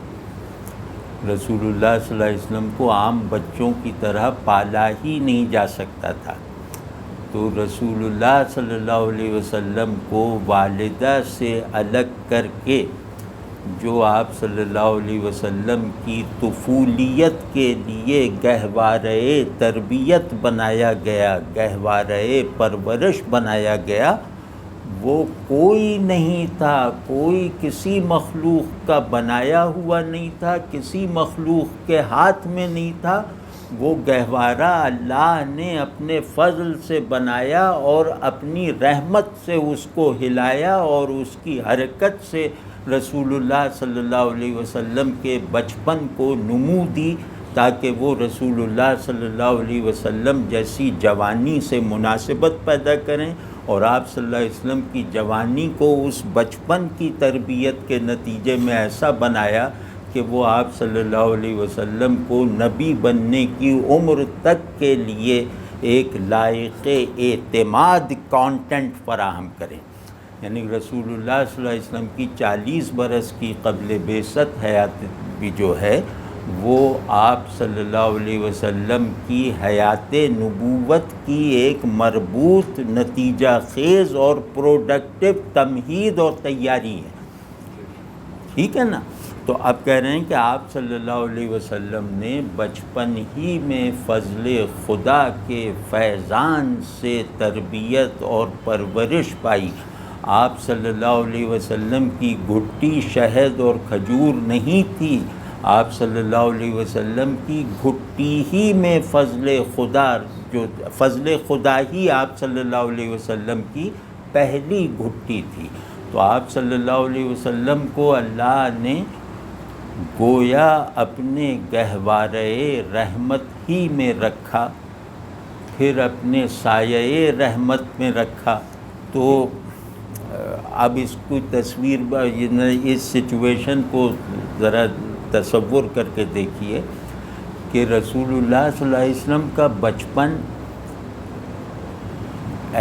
رسول اللہ صلی اللہ علیہ وسلم کو عام بچوں کی طرح پالا ہی نہیں جا سکتا تھا، تو رسول اللہ صلی اللہ علیہ وسلم کو والدہ سے الگ کر کے جو آپ صلی اللہ علیہ وسلم کی طفولیت کے لیے گہوارۂ تربیت بنایا گیا، گہوارۂ پرورش بنایا گیا، وہ کوئی نہیں تھا، کوئی کسی مخلوق کا بنایا ہوا نہیں تھا، کسی مخلوق کے ہاتھ میں نہیں تھا۔ وہ گہوارہ اللہ نے اپنے فضل سے بنایا اور اپنی رحمت سے اس کو ہلایا، اور اس کی حرکت سے رسول اللہ صلی اللہ علیہ وسلم کے بچپن کو نمو دی، تاکہ وہ رسول اللہ صلی اللہ علیہ وسلم جیسی جوانی سے مناسبت پیدا کریں، اور آپ صلی اللہ علیہ وسلم کی جوانی کو اس بچپن کی تربیت کے نتیجے میں ایسا بنایا کہ وہ آپ صلی اللہ علیہ وسلم کو نبی بننے کی عمر تک کے لیے ایک لائق اعتماد کانٹینٹ فراہم کریں۔ یعنی رسول اللہ صلی اللہ علیہ وسلم کی 40 برس کی قبل بعثت حیات بھی جو ہے وہ آپ صلی اللہ علیہ وسلم کی حیات نبوت کی ایک مربوط نتیجہ خیز اور پروڈکٹیو تمہید اور تیاری ہے، ٹھیک ہے نا؟ تو اب کہہ رہے ہیں کہ آپ صلی اللہ علیہ وسلم نے بچپن ہی میں فضل خدا کے فیضان سے تربیت اور پرورش پائی۔ آپ صلی اللہ علیہ وسلم کی گھٹی شہد اور کھجور نہیں تھی، آپ صلی اللہ علیہ وسلم کی گھٹی ہی میں فضل خدا، جو فضل خدا ہی آپ صلی اللہ علیہ وسلم کی پہلی گھٹی تھی۔ تو آپ صلی اللہ علیہ وسلم کو اللہ نے گویا اپنے گہوارۂ رحمت ہی میں رکھا، پھر اپنے سایۂ رحمت میں رکھا۔ تو اب اس کو تصویر، اس سچویشن کو ذرا تصور کر کے دیکھیے کہ رسول اللہ صلی اللہ علیہ وسلم کا بچپن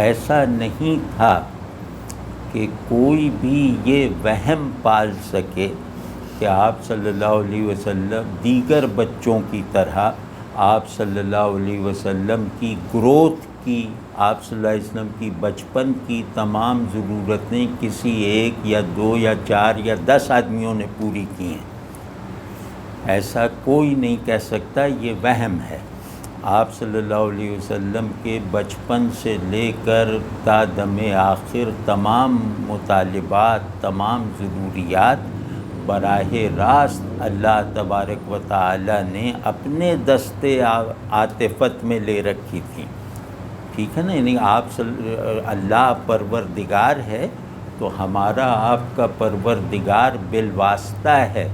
ایسا نہیں تھا کہ کوئی بھی یہ وہم پال سکے کہ آپ صلی اللہ علیہ وسلم دیگر بچوں کی طرح آپ صلی اللہ علیہ وسلم کی گروتھ کی، آپ صلی اللہ علیہ وسلم کی بچپن کی تمام ضرورتیں کسی ایک یا دو یا چار یا 10 آدمیوں نے پوری کی ہیں۔ ایسا کوئی نہیں کہہ سکتا، یہ وہم ہے۔ آپ صلی اللہ علیہ وسلم کے بچپن سے لے کر تا دم آخر تمام مطالبات، تمام ضروریات براہ راست اللہ تبارک و تعالی نے اپنے دستے عاطفت میں لے رکھی تھی، ٹھیک ہے نا؟ یعنی آپ اللہ پروردگار ہے تو ہمارا آپ کا پروردگار بالواسطہ ہے،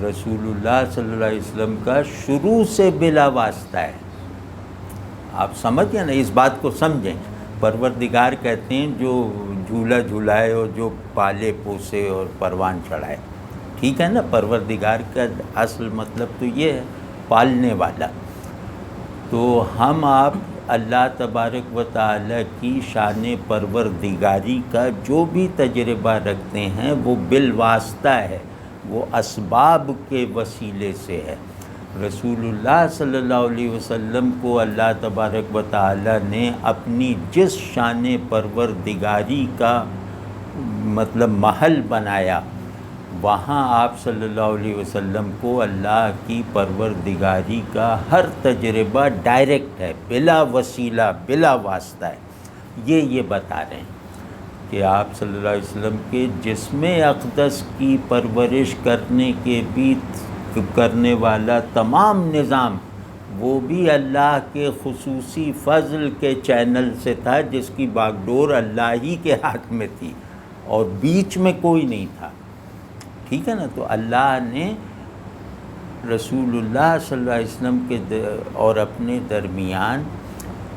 رسول اللہ صلی اللہ علیہ وسلم کا شروع سے بلا واسطہ ہے۔ آپ سمجھیں نا، اس بات کو سمجھیں۔ پروردگار کہتے ہیں جو جھولا جھلائے اور جو پالے پوسے اور پروان چڑھائے، ٹھیک ہے نا؟ پروردگار کا اصل مطلب تو یہ ہے، پالنے والا۔ تو ہم آپ اللہ تبارک و تعالی کی شان پروردگاری کا جو بھی تجربہ رکھتے ہیں وہ بالواسطہ ہے، وہ اسباب کے وسیلے سے ہے۔ رسول اللہ صلی اللہ علیہ وسلم کو اللہ تبارک و تعالی نے اپنی جس شان پروردگاری کا مطلب محل بنایا، وہاں آپ صلی اللہ علیہ وسلم کو اللہ کی پروردگاری کا ہر تجربہ ڈائریکٹ ہے، بلا وسیلہ، بلا واسطہ ہے۔ یہ بتا رہے ہیں کہ آپ صلی اللہ علیہ وسلم کے جسم اقدس کی پرورش کرنے والا تمام نظام وہ بھی اللہ کے خصوصی فضل کے چینل سے تھا، جس کی باغ ڈور اللہ ہی کے ہاتھ میں تھی اور بیچ میں کوئی نہیں تھا، ٹھیک ہے نا؟ تو اللہ نے رسول اللہ صلی اللہ علیہ وسلم کے اور اپنے درمیان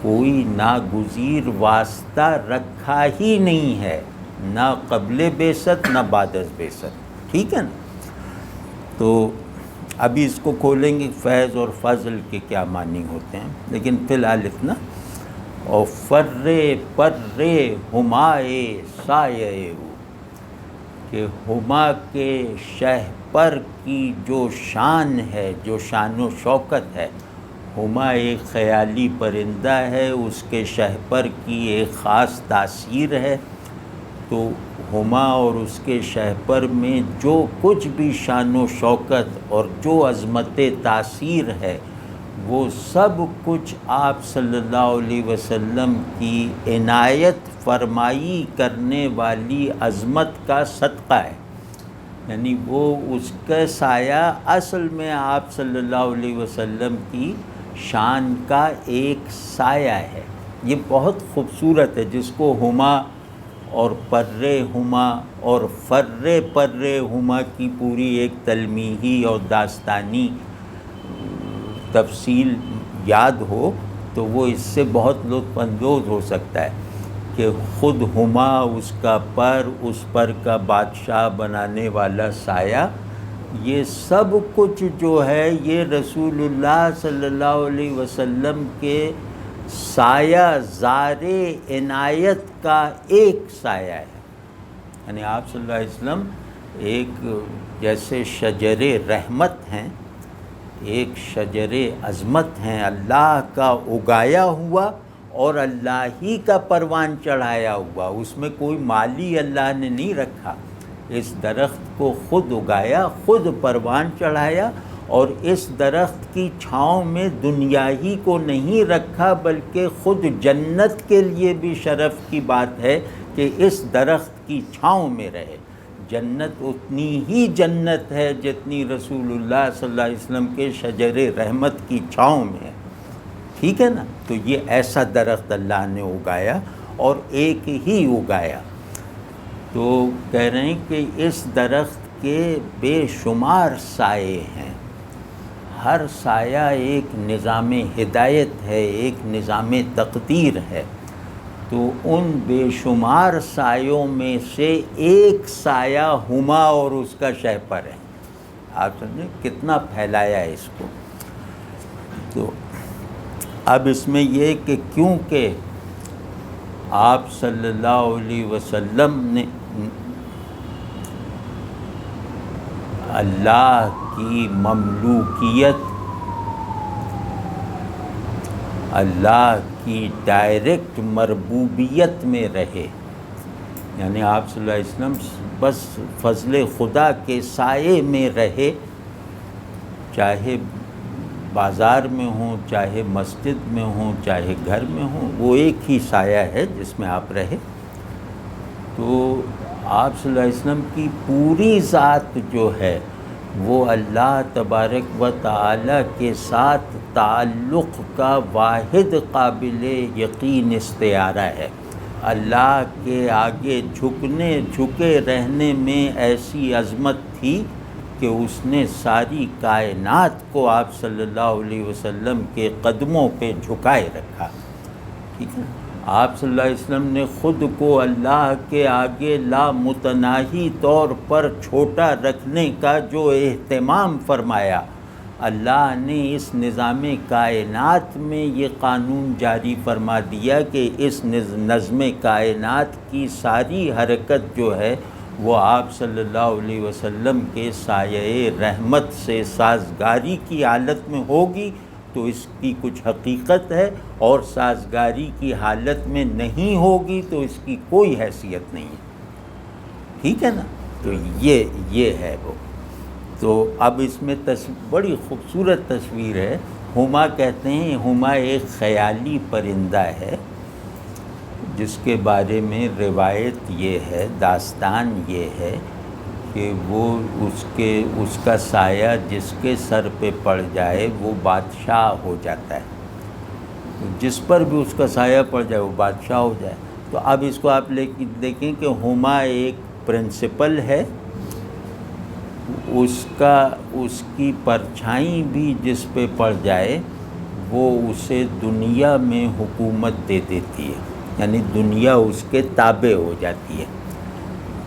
کوئی ناگزیر واسطہ رکھا ہی نہیں ہے، نہ قبل بعثت نہ بعد از بعثت، ٹھیک ہے نا؟ تو ابھی اس کو کھولیں گے فیض اور فضل کے کیا معنی ہوتے ہیں، لیکن فی الحال اتنا۔ اور پر ہمائے سایہ، کہ ہما کے شہ پر کی جو شان ہے، جو شان و شوکت ہے، ہما ایک خیالی پرندہ ہے، اس کے شہپر کی ایک خاص تاثیر ہے، تو ہما اور اس کے شہپر میں جو کچھ بھی شان و شوکت اور جو عظمت تاثیر ہے وہ سب کچھ آپ صلی اللہ علیہ وسلم کی عنایت فرمائی کرنے والی عظمت کا صدقہ ہے. یعنی وہ اس کا سایہ اصل میں آپ صلی اللہ علیہ وسلم کی شان کا ایک سایہ ہے. یہ بہت خوبصورت ہے، جس کو ہما اور پرے ہما اور فرے پرے ہما کی پوری ایک تلمیحی اور داستانی تفصیل یاد ہو تو وہ اس سے بہت لطف اندوز ہو سکتا ہے کہ خود ہما، اس کا پر، اس پر کا بادشاہ بنانے والا سایہ، یہ سب کچھ جو ہے یہ رسول اللہ صلی اللہ علیہ وسلم کے سایہ زار عنایت کا ایک سایہ ہے. یعنی آپ صلی اللہ علیہ وسلم ایک جیسے شجر رحمت ہیں، ایک شجر عظمت ہیں، اللہ کا اگایا ہوا اور اللہ ہی کا پروان چڑھایا ہوا. اس میں کوئی مالی اللہ نے نہیں رکھا. اس درخت کو خود اگایا، خود پروان چڑھایا، اور اس درخت کی چھاؤں میں دنیا ہی کو نہیں رکھا، بلکہ خود جنت کے لیے بھی شرف کی بات ہے کہ اس درخت کی چھاؤں میں رہے. جنت اتنی ہی جنت ہے جتنی رسول اللہ صلی اللہ علیہ وسلم کے شجر رحمت کی چھاؤں میں ہے. ٹھیک ہے نا؟ تو یہ ایسا درخت اللہ نے اگایا اور ایک ہی اگایا. تو کہہ رہے ہیں کہ اس درخت کے بے شمار سائے ہیں، ہر سایہ ایک نظام ہدایت ہے، ایک نظام تقدیر ہے. تو ان بے شمار سایوں میں سے ایک سایہ ہما اور اس کا شہپر ہے. آپ سمجھیں کتنا پھیلایا ہے اس کو. تو اب اس میں یہ کہ کیونکہ آپ صلی اللہ علیہ وسلم نے اللہ کی مملوکیت، اللہ کی ڈائریکٹ مربوبیت میں رہے، یعنی آپ صلی اللہ علیہ وسلم بس فضل خدا کے سائے میں رہے، چاہے بازار میں ہوں، چاہے مسجد میں ہوں، چاہے گھر میں ہوں، وہ ایک ہی سایہ ہے جس میں آپ رہے. تو آپ صلی اللہ علیہ وسلم کی پوری ذات جو ہے وہ اللہ تبارک و تعالی کے ساتھ تعلق کا واحد قابل یقین استعارہ ہے. اللہ کے آگے جھکے رہنے میں ایسی عظمت تھی کہ اس نے ساری کائنات کو آپ صلی اللہ علیہ وسلم کے قدموں پہ جھکائے رکھا. ٹھیک ہے؟ آپ صلی اللہ علیہ وسلم نے خود کو اللہ کے آگے لامتناہی طور پر چھوٹا رکھنے کا جو اہتمام فرمایا، اللہ نے اس نظام کائنات میں یہ قانون جاری فرما دیا کہ اس نظم کائنات کی ساری حرکت جو ہے وہ آپ صلی اللہ علیہ وسلم کے سایہ رحمت سے سازگاری کی حالت میں ہوگی. تو اس کی کچھ حقیقت ہے، اور سازگاری کی حالت میں نہیں ہوگی تو اس کی کوئی حیثیت نہیں ہے. ٹھیک ہے نا؟ تو یہ ہے وہ. تو اب اس میں بڑی خوبصورت تصویر ہے. ہما کہتے ہیں، ہما ایک خیالی پرندہ ہے جس کے بارے میں روایت یہ ہے، داستان یہ ہے کہ وہ اس کا سایہ جس کے سر پہ پڑ جائے وہ بادشاہ ہو جاتا ہے. جس پر بھی اس کا سایہ پڑ جائے وہ بادشاہ ہو جائے. تو اب اس کو آپ دیکھیں کہ ہما ایک پرنسپل ہے، اس کی پرچھائی بھی جس پہ پڑ جائے وہ اسے دنیا میں حکومت دے دیتی ہے، یعنی دنیا اس کے تابع ہو جاتی ہے.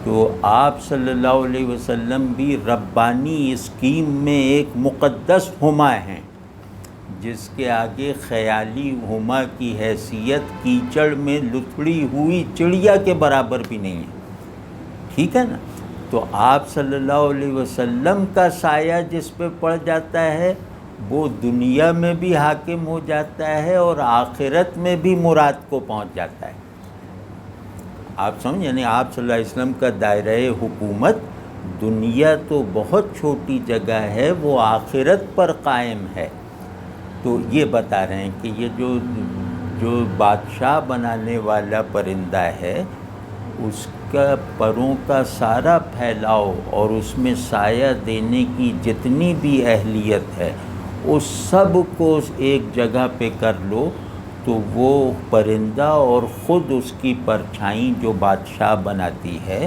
تو آپ صلی اللہ علیہ وسلم بھی ربانی اسکیم میں ایک مقدس ہما ہیں جس کے آگے خیالی ہما کی حیثیت کیچڑ میں لتھڑی ہوئی چڑیا کے برابر بھی نہیں ہے. ٹھیک ہے نا؟ تو آپ صلی اللہ علیہ وسلم کا سایہ جس پہ پڑ جاتا ہے وہ دنیا میں بھی حاکم ہو جاتا ہے اور آخرت میں بھی مراد کو پہنچ جاتا ہے. آپ سمجھ، یعنی آپ صلی اللہ علیہ وسلم کا دائرہ حکومت دنیا تو بہت چھوٹی جگہ ہے، وہ آخرت پر قائم ہے. تو یہ بتا رہے ہیں کہ یہ جو بادشاہ بنانے والا پرندہ ہے، اس کا پروں کا سارا پھیلاؤ اور اس میں سایہ دینے کی جتنی بھی اہلیت ہے، اس سب کو ایک جگہ پہ کر لو تو وہ پرندہ اور خود اس کی پرچھائی جو بادشاہ بناتی ہے،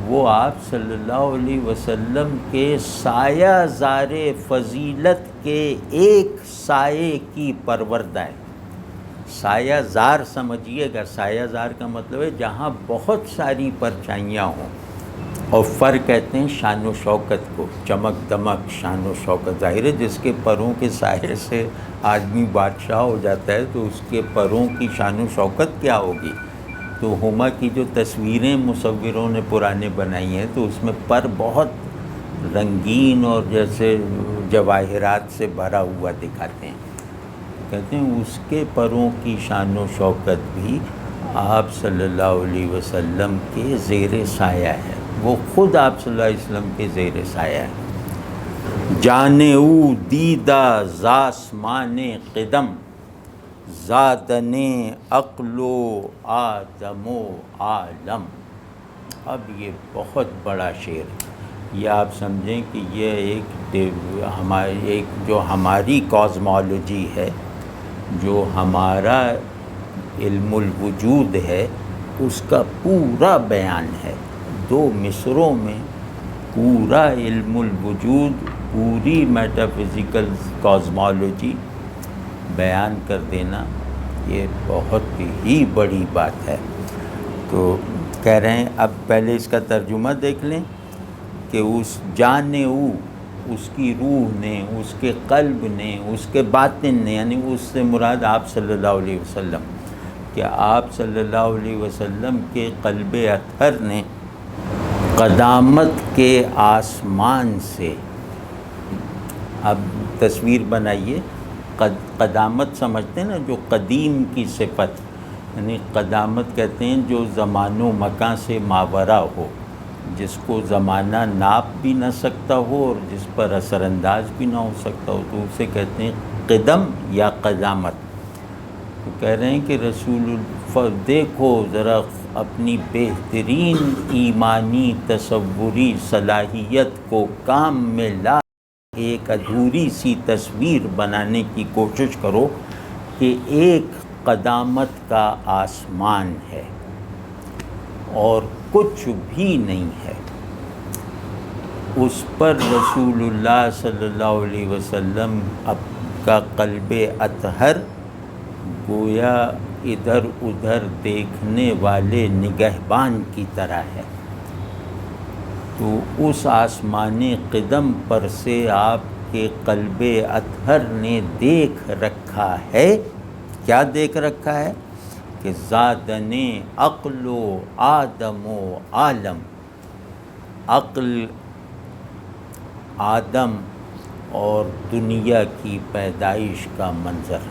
وہ آپ صلی اللہ علیہ وسلم کے سایہ زار فضیلت کے ایک سائے کی پروردہ ہے. سایہ زار سمجھیے گا، سایہ زار کا مطلب ہے جہاں بہت ساری پرچھائیاں ہوں. اور فر کہتے ہیں شان و شوکت کو، چمک دمک، شان و شوکت. ظاہر ہے جس کے پروں کے سائے سے آدمی بادشاہ ہو جاتا ہے تو اس کے پروں کی شان و شوکت کیا ہوگی. تو ہما کی جو تصویریں مصوروں نے پرانے بنائی ہیں تو اس میں پر بہت رنگین اور جیسے جواہرات سے بھرا ہوا دکھاتے ہیں. کہتے ہیں اس کے پروں کی شان و شوکت بھی آپ صلی اللہ علیہ وسلم کے زیر سایہ ہے. وہ خود آپ صلی اللہ علیہ وسلم کے زیر سایہ ہے. جانے او دیدہ زاسمان قدم، زادن عقل و آدم و عالم. اب یہ بہت بڑا شعر ہے. یہ آپ سمجھیں کہ یہ ایک جو ہماری کازمالوجی ہے، جو ہمارا علم الوجود ہے، اس کا پورا بیان ہے. 2 مصروں میں پورا علم الوجود، پوری میٹافزیکل کازمالوجی بیان کر دینا یہ بہت ہی بڑی بات ہے. تو کہہ رہے ہیں اب پہلے اس کا ترجمہ دیکھ لیں کہ اس جان او، اس کی روح نے، اس کے قلب نے، اس کے باطن نے، یعنی اس سے مراد آپ صلی اللہ علیہ وسلم، کہ آپ صلی اللہ علیہ وسلم کے قلب اطہر نے قدامت کے آسمان سے. اب تصویر بنائیے، قدامت سمجھتے ہیں نا، جو قدیم کی صفت، یعنی قدامت کہتے ہیں جو زمان و مکان سے ماورا ہو، جس کو زمانہ ناپ بھی نہ سکتا ہو اور جس پر اثر انداز بھی نہ ہو سکتا ہو، تو اسے کہتے ہیں قدم یا قدامت. تو کہہ رہے ہیں کہ رسول دیکھو ذرا اپنی بہترین ایمانی تصوری صلاحیت کو کام میں لا، ایک ادھوری سی تصویر بنانے کی کوشش کرو کہ ایک قدامت کا آسمان ہے اور کچھ بھی نہیں ہے. اس پر رسول اللہ صلی اللہ علیہ وسلم کا قلب اطہر گویا ادھر ادھر دیکھنے والے نگہبان کی طرح ہے. تو اس آسمان قدم پر سے آپ کے قلب اطہر نے دیکھ رکھا ہے. کیا دیکھ رکھا ہے؟ کہ زادن عقل و آدم و عالم. عقل، آدم اور دنیا کی پیدائش کا منظر.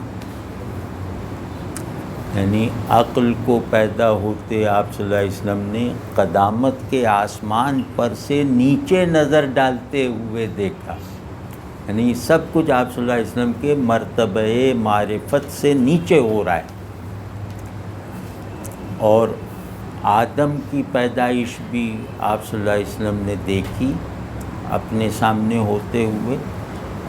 یعنی عقل کو پیدا ہوتے آپ صلی اللہ علیہ وسلم نے قدامت کے آسمان پر سے نیچے نظر ڈالتے ہوئے دیکھا. یعنی سب کچھ آپ صلی اللہ علیہ وسلم کے مرتبہ معرفت سے نیچے ہو رہا ہے. اور آدم کی پیدائش بھی آپ صلی اللہ علیہ وسلم نے دیکھی اپنے سامنے ہوتے ہوئے،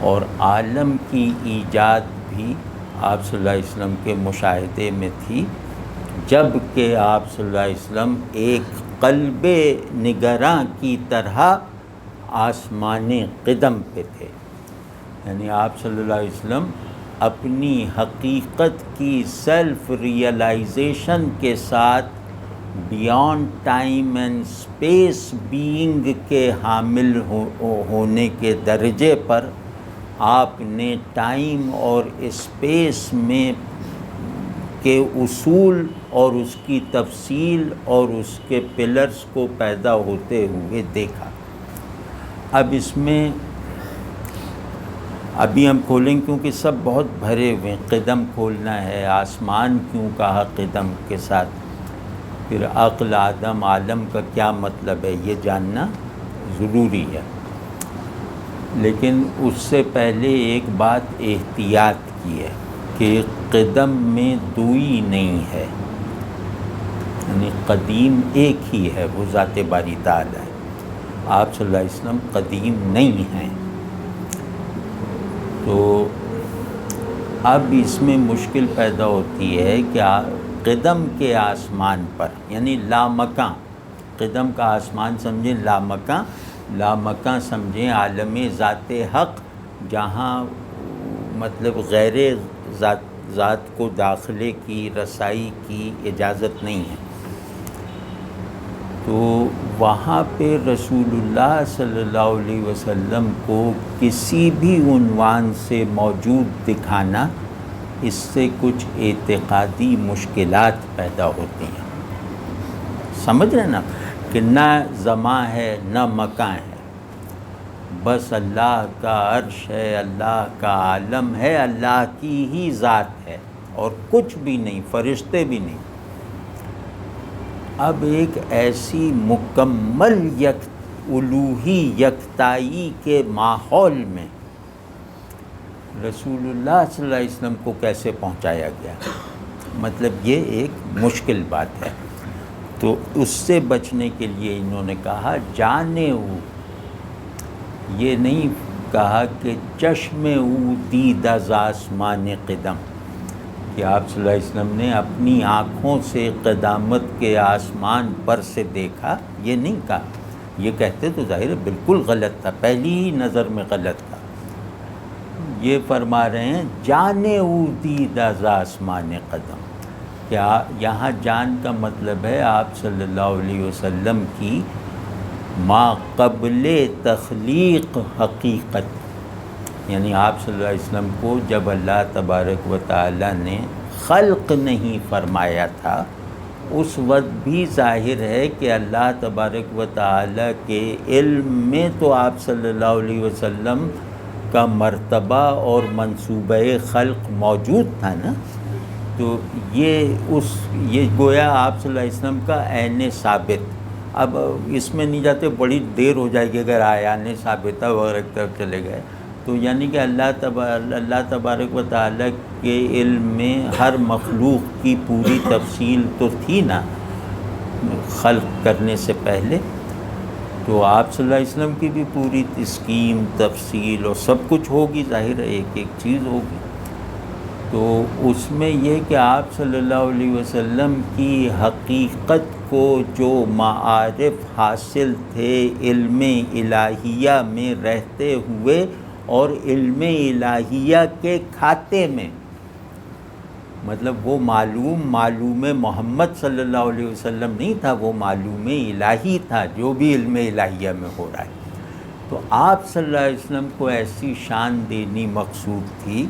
اور عالم کی ایجاد بھی آپ صلی اللہ علیہ وسلم کے مشاہدے میں تھی، جب کہ آپ صلی اللہ علیہ وسلم ایک قلب نگراں کی طرح آسمان قدم پہ تھے. یعنی آپ صلی اللہ علیہ وسلم اپنی حقیقت کی سیلف ریئلائزیشن کے ساتھ beyond time and space being کے حامل ہونے کے درجے پر آپ نے ٹائم اور اسپیس میں کے اصول اور اس کی تفصیل اور اس کے پلرز کو پیدا ہوتے ہوئے دیکھا. اب اس میں ابھی ہم کھولیں کیونکہ سب بہت بھرے ہوئے ہیں. قدم کھولنا ہے، آسمان کیوں کہا قدم کے ساتھ، پھر عقل، آدم، عالم کا کیا مطلب ہے، یہ جاننا ضروری ہے. لیکن اس سے پہلے ایک بات احتیاط کی ہے کہ قدم میں دوئی نہیں ہے، یعنی قدیم ایک ہی ہے، وہ ذات باری تعالی ہے. آپ صلی اللہ علیہ وسلم قدیم نہیں ہیں. تو اب اس میں مشکل پیدا ہوتی ہے کہ قدم کے آسمان پر، یعنی لامکاں، قدم کا آسمان سمجھیں لامکاں، لامکاں سمجھیں عالم ذات حق، جہاں مطلب غیر ذات کو داخلے کی، رسائی کی اجازت نہیں ہے. تو وہاں پہ رسول اللہ صلی اللہ علیہ وسلم کو کسی بھی عنوان سے موجود دکھانا، اس سے کچھ اعتقادی مشکلات پیدا ہوتی ہیں. سمجھ رہے نا کہ نہ زمان ہے نہ مکان ہے، بس اللہ کا عرش ہے، اللہ کا عالم ہے، اللہ کی ہی ذات ہے اور کچھ بھی نہیں، فرشتے بھی نہیں. اب ایک ایسی مکمل الوہی یکتائی کے ماحول میں رسول اللہ صلی اللہ علیہ وسلم کو کیسے پہنچایا گیا، مطلب یہ ایک مشکل بات ہے. تو اس سے بچنے کے لیے انہوں نے کہا جانے او، یہ نہیں کہا کہ چشم او دیدہ ز آسمان قدم، کہ آپ صلی اللہ علیہ وسلم نے اپنی آنکھوں سے قدامت کے آسمان پر سے دیکھا، یہ نہیں کہا. یہ کہتے تو ظاہر بالکل غلط تھا، پہلی ہی نظر میں غلط تھا. یہ فرما رہے ہیں جانے او دیدہ ز آسمان قدم، کیا یہاں جان کا مطلب ہے آپ صلی اللہ علیہ وسلم کی ما قبل تخلیق حقیقت، یعنی آپ صلی اللہ علیہ وسلم کو جب اللہ تبارک و تعالی نے خلق نہیں فرمایا تھا، اس وقت بھی ظاہر ہے کہ اللہ تبارک و تعالی کے علم میں تو آپ صلی اللہ علیہ وسلم کا مرتبہ اور منصوبہ خلق موجود تھا نا. تو یہ گویا آپ صلی اللہ علیہ وسلم کا عین ثابت. اب اس میں نہیں جاتے، بڑی دیر ہو جائے گی اگر عیان ثابتہ وغیرہ کی طرف چلے گئے. تو یعنی کہ اللہ تبارک و تعالیٰ کے علم میں ہر مخلوق کی پوری تفصیل تو تھی نا خلق کرنے سے پہلے. تو آپ صلی اللہ علیہ وسلم کی بھی پوری اسکیم، تفصیل اور سب کچھ ہوگی، ظاہر ہے ایک ایک چیز ہوگی. تو اس میں یہ کہ آپ صلی اللہ علیہ وسلم کی حقیقت کو جو معارف حاصل تھے علم الہیہ میں رہتے ہوئے اور علم الہیہ کے کھاتے میں، مطلب وہ معلوم محمد صلی اللہ علیہ وسلم نہیں تھا، وہ معلوم الہی تھا جو بھی علم الہیہ میں ہو رہا ہے. تو آپ صلی اللہ علیہ وسلم کو ایسی شان دینی مقصود تھی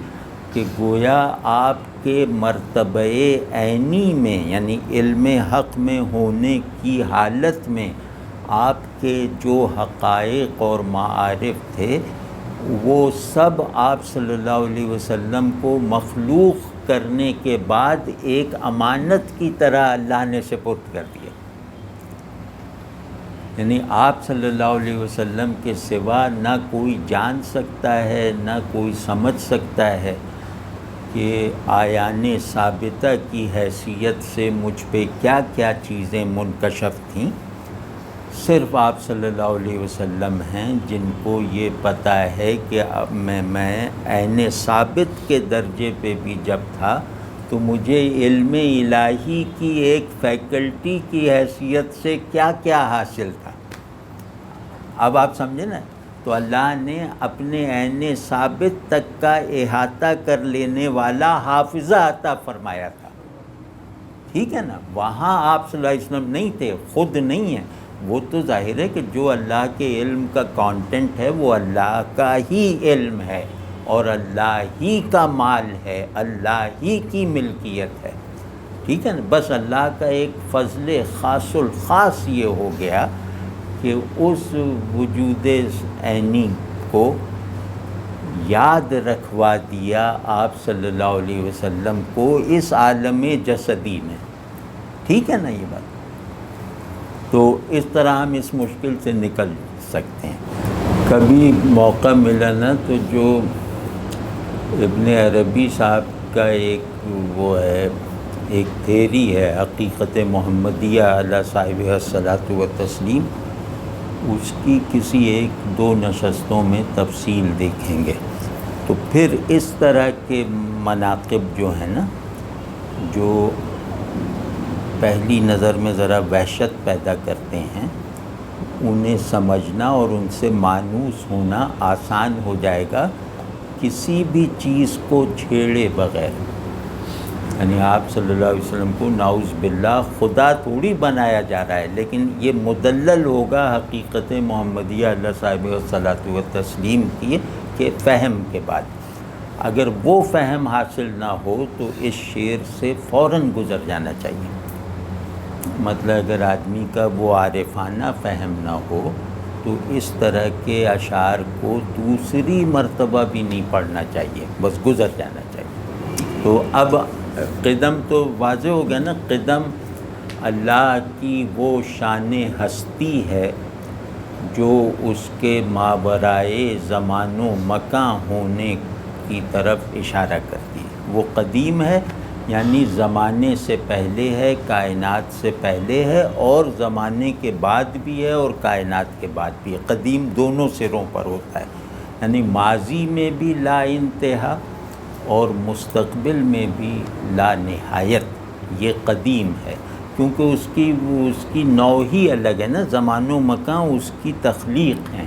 کہ گویا آپ کے مرتبہ عینی میں، یعنی علم حق میں ہونے کی حالت میں آپ کے جو حقائق اور معارف تھے وہ سب آپ صلی اللہ علیہ وسلم کو مخلوق کرنے کے بعد ایک امانت کی طرح اللہ نے سپرد کر دیا. یعنی آپ صلی اللہ علیہ وسلم کے سوا نہ کوئی جان سکتا ہے، نہ کوئی سمجھ سکتا ہے کہ آیان ثابتہ کی حیثیت سے مجھ پہ کیا کیا چیزیں منکشف تھیں. صرف آپ صلی اللہ علیہ وسلم ہیں جن کو یہ پتہ ہے کہ اب میں عین ثابت کے درجے پہ بھی جب تھا تو مجھے علم الہی کی ایک فیکلٹی کی حیثیت سے کیا کیا حاصل تھا. اب آپ سمجھیں نا، تو اللہ نے اپنے عین ثابت تک کا احاطہ کر لینے والا حافظہ عطا فرمایا تھا. ٹھیک ہے نا، وہاں آپ صلی اللہ علیہ وسلم نہیں تھے، خود نہیں ہیں. وہ تو ظاہر ہے کہ جو اللہ کے علم کا کانٹینٹ ہے وہ اللہ کا ہی علم ہے اور اللہ ہی کا مال ہے، اللہ ہی کی ملکیت ہے. ٹھیک ہے نا، بس اللہ کا ایک فضل خاص الخاص یہ ہو گیا کہ اس وجود عینی کو یاد رکھوا دیا آپ صلی اللہ علیہ وسلم کو اس عالم جسدی میں. ٹھیک ہے نا یہ بات؟ تو اس طرح ہم اس مشکل سے نکل سکتے ہیں. کبھی موقع ملا نا تو جو ابن عربی صاحب کا ایک وہ ہے، ایک تھیری ہے حقیقت محمدیہ علی صاحب الصلاۃ والتسلیم، اس کی کسی ایک دو نشستوں میں تفصیل دیکھیں گے. تو پھر اس طرح کے مناقب جو ہیں نا، جو پہلی نظر میں ذرا وحشت پیدا کرتے ہیں، انہیں سمجھنا اور ان سے مانوس ہونا آسان ہو جائے گا کسی بھی چیز کو چھیڑے بغیر. یعنی آپ صلی اللہ علیہ وسلم کو نعوذ باللہ خدا تھوڑی بنایا جا رہا ہے، لیکن یہ مدلل ہوگا حقیقت محمدیہ اللہ صاحب الصلاۃ والتسلیم کی کہ فہم کے بعد. اگر وہ فہم حاصل نہ ہو تو اس شعر سے فوراً گزر جانا چاہیے. مطلب اگر آدمی کا وہ عارفانہ فہم نہ ہو تو اس طرح کے اشعار کو دوسری مرتبہ بھی نہیں پڑھنا چاہیے، بس گزر جانا چاہیے. تو اب قدم تو واضح ہو گیا نا. قدم اللہ کی وہ شان ہستی ہے جو اس کے ماورائے زمان و مکان ہونے کی طرف اشارہ کرتی ہے. وہ قدیم ہے، یعنی زمانے سے پہلے ہے، کائنات سے پہلے ہے، اور زمانے کے بعد بھی ہے اور کائنات کے بعد بھی ہے. قدیم دونوں سروں پر ہوتا ہے، یعنی ماضی میں بھی لا انتہا اور مستقبل میں بھی لا نہایت. یہ قدیم ہے کیونکہ اس کی نوع ہی الگ ہے نا. زمان و مکان اس کی تخلیق ہیں،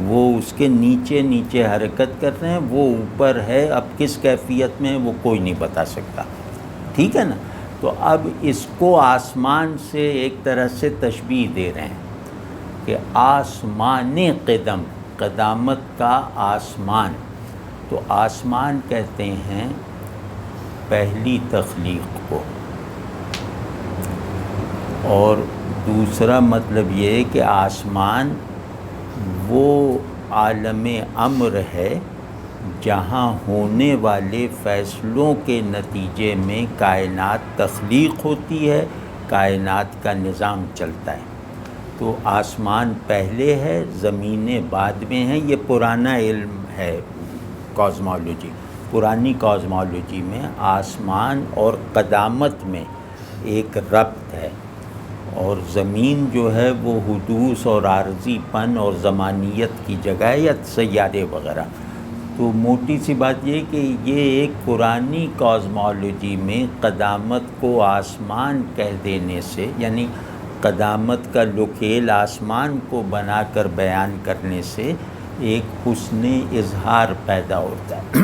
وہ اس کے نیچے نیچے حرکت کر رہے ہیں، وہ اوپر ہے. اب کس کیفیت میں ہے وہ کوئی نہیں بتا سکتا. ٹھیک ہے نا؟ تو اب اس کو آسمان سے ایک طرح سے تشبیہ دے رہے ہیں کہ آسمان قدم، قدامت کا آسمان. تو آسمان کہتے ہیں پہلی تخلیق کو، اور دوسرا مطلب یہ ہے کہ آسمان وہ عالم امر ہے جہاں ہونے والے فیصلوں کے نتیجے میں کائنات تخلیق ہوتی ہے، کائنات کا نظام چلتا ہے. تو آسمان پہلے ہے، زمینیں بعد میں ہیں. یہ پرانا علم ہے کازمالوجی. پرانی کازمالوجی میں آسمان اور قدامت میں ایک ربط ہے، اور زمین جو ہے وہ حدوث اور عارضی پن اور زمانیت کی جگہ ہے، یا سیارے وغیرہ. تو موٹی سی بات یہ کہ یہ ایک پرانی کازمالوجی میں قدامت کو آسمان کہہ دینے سے، یعنی قدامت کا لکیل آسمان کو بنا کر بیان کرنے سے ایک حسن اظہار پیدا ہوتا ہے،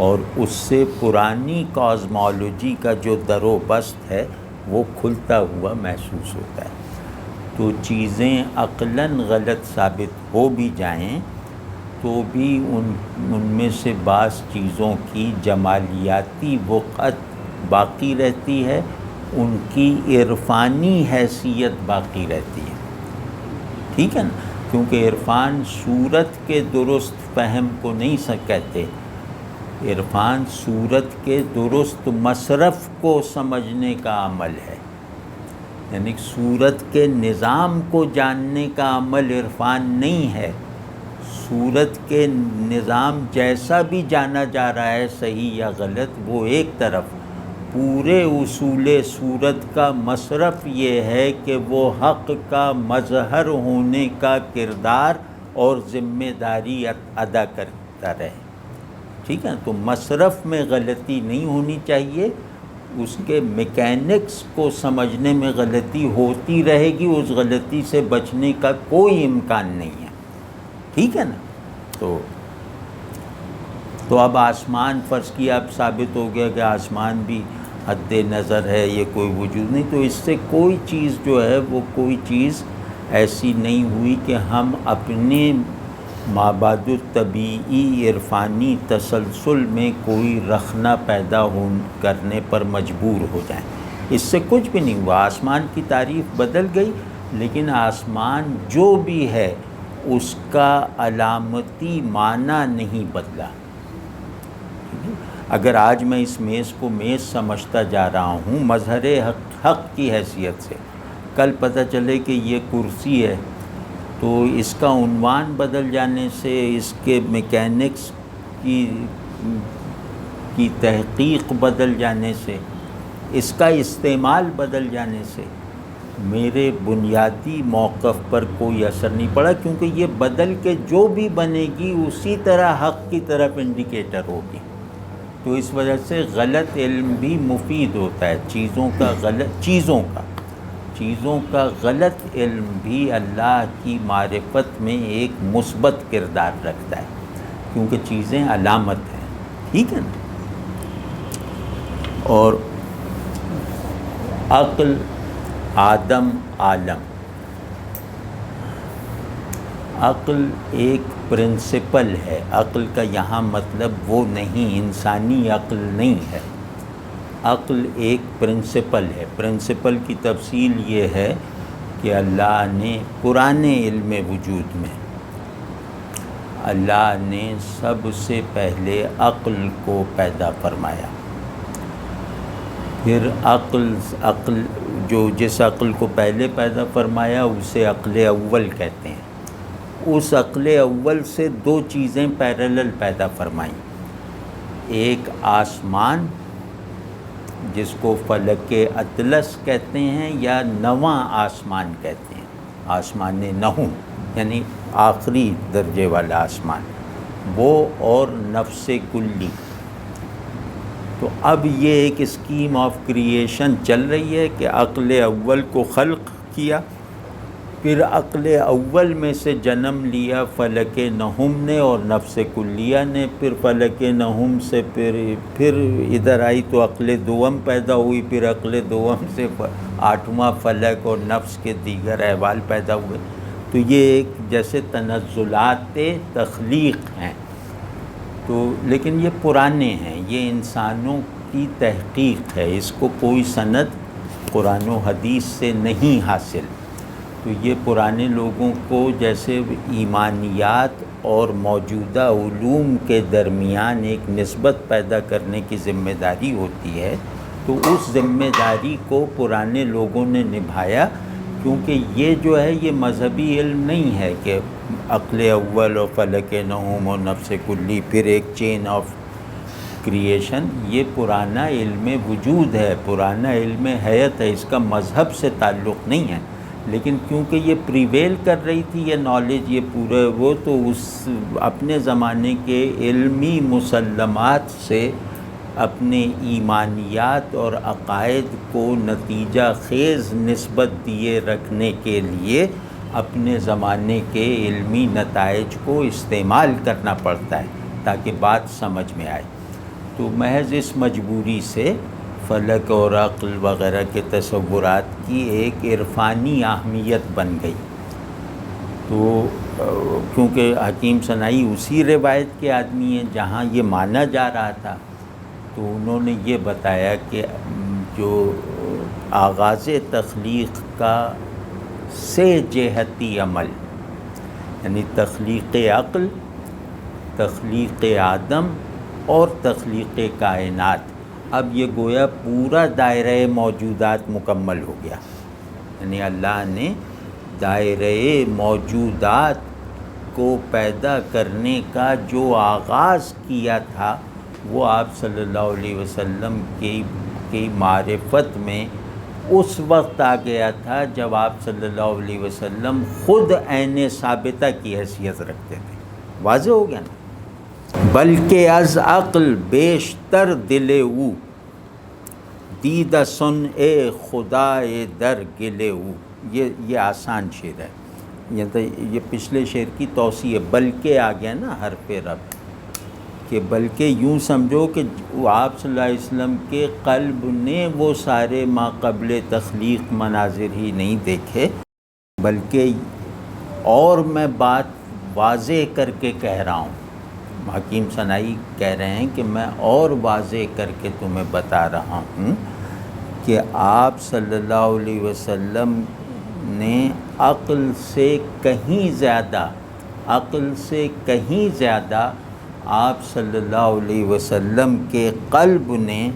اور اس سے پرانی کازمالوجی کا جو در و بست ہے وہ کھلتا ہوا محسوس ہوتا ہے. تو چیزیں عقلاً غلط ثابت ہو بھی جائیں تو بھی ان میں سے بعض چیزوں کی جمالیاتی وقعت باقی رہتی ہے، ان کی عرفانی حیثیت باقی رہتی ہے. ٹھیک ہے نا؟ کیونکہ عرفان صورت کے درست فہم کو نہیں کہتے، عرفان صورت کے درست مصرف کو سمجھنے کا عمل ہے. یعنی صورت کے نظام کو جاننے کا عمل عرفان نہیں ہے. صورت کے نظام جیسا بھی جانا جا رہا ہے صحیح یا غلط، وہ ایک طرف. پورے اصول صورت کا مصرف یہ ہے کہ وہ حق کا مظہر ہونے کا کردار اور ذمہ داری ادا کرتا رہے. ٹھیک ہے؟ تو مصرف میں غلطی نہیں ہونی چاہیے، اس کے میکینکس کو سمجھنے میں غلطی ہوتی رہے گی، اس غلطی سے بچنے کا کوئی امکان نہیں ہے. ٹھیک ہے نا؟ تو اب آسمان فرض کیا، اب ثابت ہو گیا کہ آسمان بھی حد نظر ہے، یہ کوئی وجود نہیں. تو اس سے کوئی چیز جو ہے وہ کوئی چیز ایسی نہیں ہوئی کہ ہم اپنے مابعد الطبیعی عرفانی تسلسل میں کوئی رخنہ پیدا کرنے پر مجبور ہو جائیں. اس سے کچھ بھی نہیں ہوا. آسمان کی تعریف بدل گئی، لیکن آسمان جو بھی ہے اس کا علامتی معنی نہیں بدلا۔ اگر آج میں اس میز کو میز سمجھتا جا رہا ہوں مظہر حق کی حیثیت سے، کل پتہ چلے کہ یہ کرسی ہے تو اس کا عنوان بدل جانے سے، اس کے میکینکس کی تحقیق بدل جانے سے، اس کا استعمال بدل جانے سے میرے بنیادی موقف پر کوئی اثر نہیں پڑا، کیونکہ یہ بدل کے جو بھی بنے گی اسی طرح حق کی طرف انڈیکیٹر ہوگی۔ تو اس وجہ سے غلط علم بھی مفید ہوتا ہے، چیزوں کا غلط علم بھی اللہ کی معرفت میں ایک مثبت کردار رکھتا ہے، کیونکہ چیزیں علامت ہیں، ٹھیک ہے نا۔ اور عقل آدم عالم، عقل ایک پرنسپل ہے۔ عقل کا یہاں مطلب وہ نہیں، انسانی عقل نہیں ہے، عقل ایک پرنسپل ہے۔ پرنسپل کی تفصیل یہ ہے کہ اللہ نے پرانے علم وجود میں اللہ نے سب سے پہلے عقل کو پیدا فرمایا، پھر عقل جس عقل کو پہلے پیدا فرمایا اسے عقل اول کہتے ہیں۔ اس عقل اول سے دو چیزیں پیرالل پیدا فرمائیں، ایک آسمان جس کو فلک اطلس کہتے ہیں یا نواں آسمان کہتے ہیں، آسمان نہوم یعنی آخری درجے والا آسمان، وہ اور نفس کلی۔ تو اب یہ ایک اسکیم آف کریشن چل رہی ہے کہ عقل اول کو خلق کیا، پھر عقل اول میں سے جنم لیا فلک نہم نے اور نفس کلیہ نے، پھر فلک نہم سے پھر ادھر آئی تو عقل دوم پیدا ہوئی، پھر عقل دوم سے آٹھواں فلک اور نفس کے دیگر احوال پیدا ہوئے۔ تو یہ ایک جیسے تنزلات تخلیق ہیں، تو لیکن یہ پرانے ہیں، یہ انسانوں کی تحقیق ہے، اس کو کوئی سند قرآن و حدیث سے نہیں حاصل۔ تو یہ پرانے لوگوں کو جیسے ایمانیات اور موجودہ علوم کے درمیان ایک نسبت پیدا کرنے کی ذمہ داری ہوتی ہے، تو اس ذمہ داری کو پرانے لوگوں نے نبھایا، کیونکہ یہ جو ہے یہ مذہبی علم نہیں ہے کہ عقل اول اور فلک نہوم اور نفس کلی پھر ایک چین آف کریشن۔ یہ پرانا علم وجود ہے، پرانا علم حیت ہے، اس کا مذہب سے تعلق نہیں ہے، لیکن کیونکہ یہ پریویل کر رہی تھی یہ نالج، یہ پورے وہ تو اس اپنے زمانے کے علمی مسلمات سے اپنے ایمانیات اور عقائد کو نتیجہ خیز نسبت دیے رکھنے کے لیے اپنے زمانے کے علمی نتائج کو استعمال کرنا پڑتا ہے تاکہ بات سمجھ میں آئے۔ تو محض اس مجبوری سے فلک اور عقل وغیرہ کے تصورات کی ایک عرفانی اہمیت بن گئی۔ تو کیونکہ حکیم صنعی اسی روایت کے آدمی ہیں جہاں یہ مانا جا رہا تھا، تو انہوں نے یہ بتایا کہ جو آغاز تخلیق کا سے جہتی عمل یعنی تخلیق عقل، تخلیق آدم اور تخلیق کائنات، اب یہ گویا پورا دائرہ موجودات مکمل ہو گیا، یعنی اللہ نے دائرہ موجودات کو پیدا کرنے کا جو آغاز کیا تھا وہ آپ صلی اللہ علیہ وسلم کی معرفت میں اس وقت آ گیا تھا جب آپ صلی اللہ علیہ وسلم خود عین ثابتہ کی حیثیت رکھتے تھے۔ واضح ہو گیا نا؟ بلکہ از عقل بیشتر دل او، دیدہ سن اے خدائے در گلے او۔ یہ آسان شعر ہے، یہ پچھلے شعر کی توسیع ہے۔ بلکہ آ گیا نا حرف رب، کہ بلکہ یوں سمجھو کہ آپ صلی اللہ علیہ وسلم کے قلب نے وہ سارے ما قبل تخلیق مناظر ہی نہیں دیکھے، بلکہ اور میں بات واضح کر کے کہہ رہا ہوں، حکیم صنعی کہہ رہے ہیں کہ میں اور واضح کر کے تمہیں بتا رہا ہوں کہ آپ صلی اللہ علیہ وسلم نے عقل سے کہیں زیادہ عقل سے کہیں زیادہ آپ صلی اللہ علیہ وسلم کے قلب نے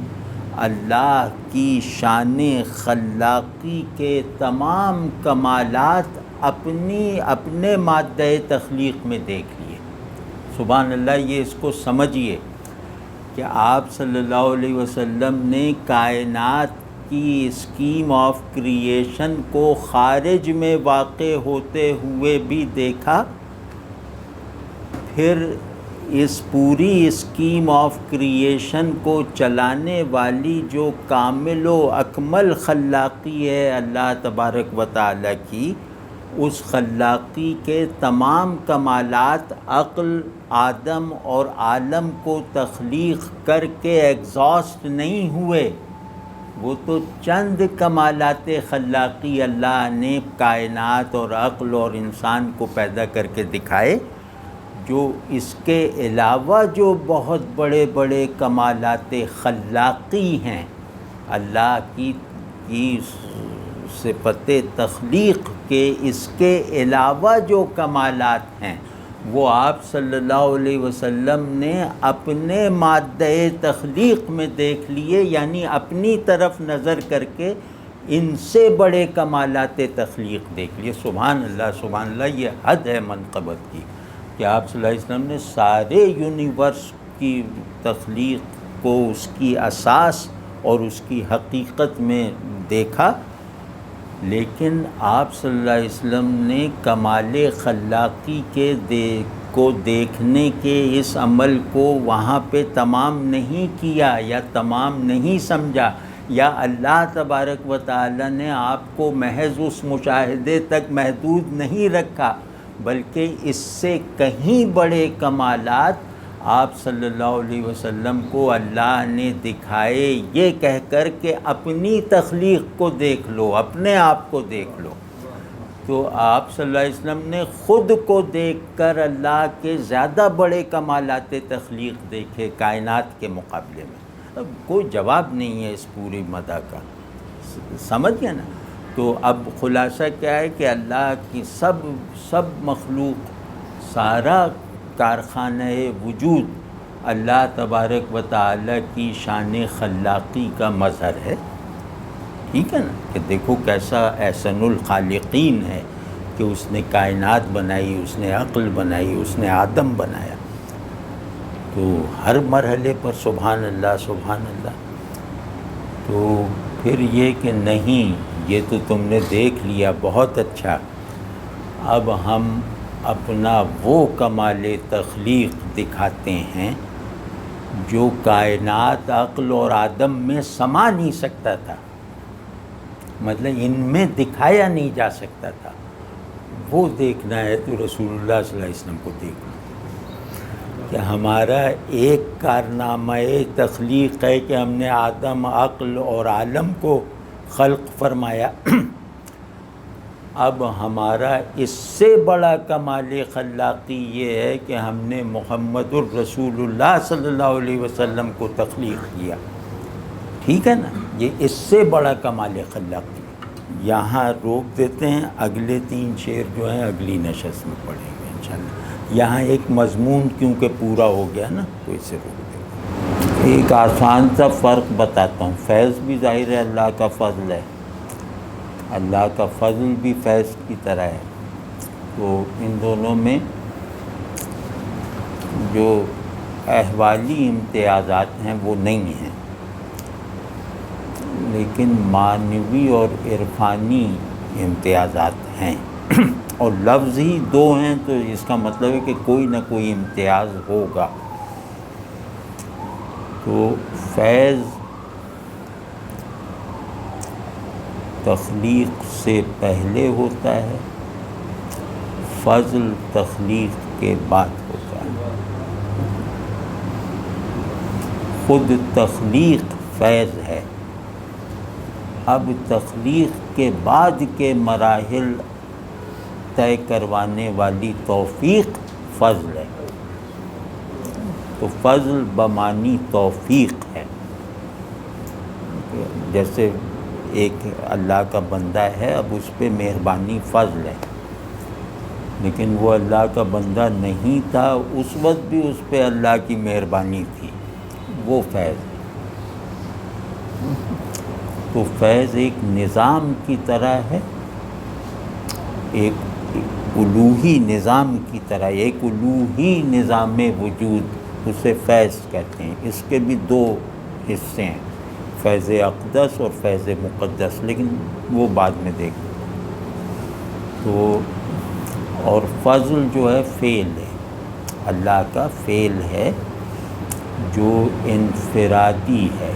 اللہ کی شان خلاقی کے تمام کمالات اپنے مادہ تخلیق میں دیکھ لیے۔ سبحان اللہ، یہ اس کو سمجھیے کہ آپ صلی اللہ علیہ وسلم نے کائنات کی اسکیم آف کریشن کو خارج میں واقع ہوتے ہوئے بھی دیکھا، پھر اس پوری اسکیم آف کریشن کو چلانے والی جو کامل و اکمل خلاقی ہے اللہ تبارک و تعالیٰ کی، اس خلاقی کے تمام کمالات عقل آدم اور عالم کو تخلیق کر کے ایگزاسٹ نہیں ہوئے۔ وہ تو چند کمالات خلاقی اللہ نے کائنات اور عقل اور انسان کو پیدا کر کے دکھائے، جو اس کے علاوہ جو بہت بڑے بڑے کمالات خلاقی ہیں اللہ کی صفت تخلیق کے، اس کے علاوہ جو کمالات ہیں وہ آپ صلی اللہ علیہ وسلم نے اپنے مادہ تخلیق میں دیکھ لیے، یعنی اپنی طرف نظر کر کے ان سے بڑے کمالات تخلیق دیکھ لیے۔ سبحان اللہ، سبحان اللہ، یہ حد ہے منقبت کی کہ آپ صلی اللہ علیہ وسلم نے سارے یونیورس کی تخلیق کو اس کی اساس اور اس کی حقیقت میں دیکھا، لیکن آپ صلی اللہ علیہ وسلم نے کمال خلاقی کو دیکھنے کے اس عمل کو وہاں پہ تمام نہیں کیا یا تمام نہیں سمجھا، یا اللہ تبارک و تعالیٰ نے آپ کو محض اس مشاہدے تک محدود نہیں رکھا، بلکہ اس سے کہیں بڑے کمالات آپ صلی اللہ علیہ وسلم کو اللہ نے دکھائے، یہ کہہ کر کہ اپنی تخلیق کو دیکھ لو، اپنے آپ کو دیکھ لو۔ تو آپ صلی اللہ علیہ وسلم نے خود کو دیکھ کر اللہ کے زیادہ بڑے کمالات تخلیق دیکھے کائنات کے مقابلے میں۔ اب کوئی جواب نہیں ہے اس پوری مدح کا، سمجھ گئے نا؟ تو اب خلاصہ کیا ہے کہ اللہ کی سب مخلوق، سارا کارخانہ وجود اللہ تبارک و تعالیٰ کی شان خلاقی کا مظہر ہے، ٹھیک ہے نا؟ کہ دیکھو کیسا احسن الخالقین ہے کہ اس نے کائنات بنائی، اس نے عقل بنائی، اس نے آدم بنایا۔ تو ہر مرحلے پر سبحان اللہ، سبحان اللہ۔ تو پھر یہ کہ نہیں، یہ تو تم نے دیکھ لیا، بہت اچھا، اب ہم اپنا وہ کمال تخلیق دکھاتے ہیں جو کائنات عقل اور آدم میں سما نہیں سکتا تھا، مطلب ان میں دکھایا نہیں جا سکتا تھا، وہ دیکھنا ہے تو رسول اللہ صلی اللہ علیہ وسلم کو دیکھنا کہ ہمارا ایک کارنامہ تخلیق ہے کہ ہم نے آدم، عقل اور عالم کو خلق فرمایا۔ اب ہمارا اس سے بڑا کمال خلاقی یہ ہے کہ ہم نے محمد الرسول اللہ صلی اللہ علیہ وسلم کو تخلیق کیا، ٹھیک ہے نا؟ یہ اس سے بڑا کمال خلاقی۔ یہاں روک دیتے ہیں، اگلے 3 شعر جو ہیں اگلی نشست میں پڑھیں گے انشاءاللہ۔ یہاں ایک مضمون کیونکہ پورا ہو گیا نا تو اسے روک دیتے ہیں۔ ایک آسان سا فرق بتاتا ہوں، فیض بھی ظاہر ہے اللہ کا فضل ہے، اللہ کا فضل بھی فیض کی طرح ہے، تو ان دونوں میں جو احوالی امتیازات ہیں وہ نہیں ہیں، لیکن معنوی اور عرفانی امتیازات ہیں، اور لفظ ہی 2 ہیں تو اس کا مطلب ہے کہ کوئی نہ کوئی امتیاز ہوگا۔ تو فیض تخلیق سے پہلے ہوتا ہے، فضل تخلیق کے بعد ہوتا ہے۔ خود تخلیق فیض ہے، اب تخلیق کے بعد کے مراحل طے کروانے والی توفیق فضل ہے، تو فضل بمانی توفیق ہے۔ جیسے ایک اللہ کا بندہ ہے، اب اس پہ مہربانی فضل ہے، لیکن وہ اللہ کا بندہ نہیں تھا، اس وقت بھی اس پہ اللہ کی مہربانی تھی، وہ فیض ہے۔ تو فیض ایک نظام کی طرح ہے، ایک الوہی نظام کی طرح، ایک الوہی نظام وجود، اسے فیض کہتے ہیں۔ اس کے بھی دو حصے ہیں، فیض اقدس اور فیض مقدس، لیکن وہ بعد میں دیکھیں۔ تو اور فضل جو ہے فعل ہے، اللہ کا فعل ہے جو انفرادی ہے،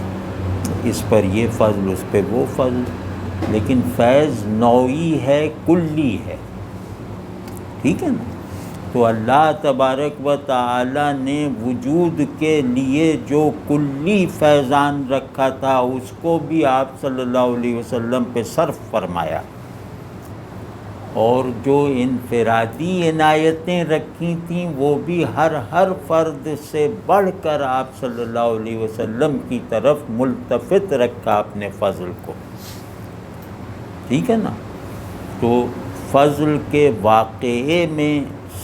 اس پر یہ فضل، اس پہ وہ فضل، لیکن فیض نوعی ہے، کلی ہے، ٹھیک ہے نا؟ تو اللہ تبارک و تعالی نے وجود کے لیے جو کلی فیضان رکھا تھا اس کو بھی آپ صلی اللہ علیہ وسلم پہ صرف فرمایا، اور جو انفرادی عنایتیں رکھی تھیں وہ بھی ہر فرد سے بڑھ کر آپ صلی اللہ علیہ وسلم کی طرف ملتفت رکھا اپنے فضل کو، ٹھیک ہے نا؟ تو فضل کے واقعے میں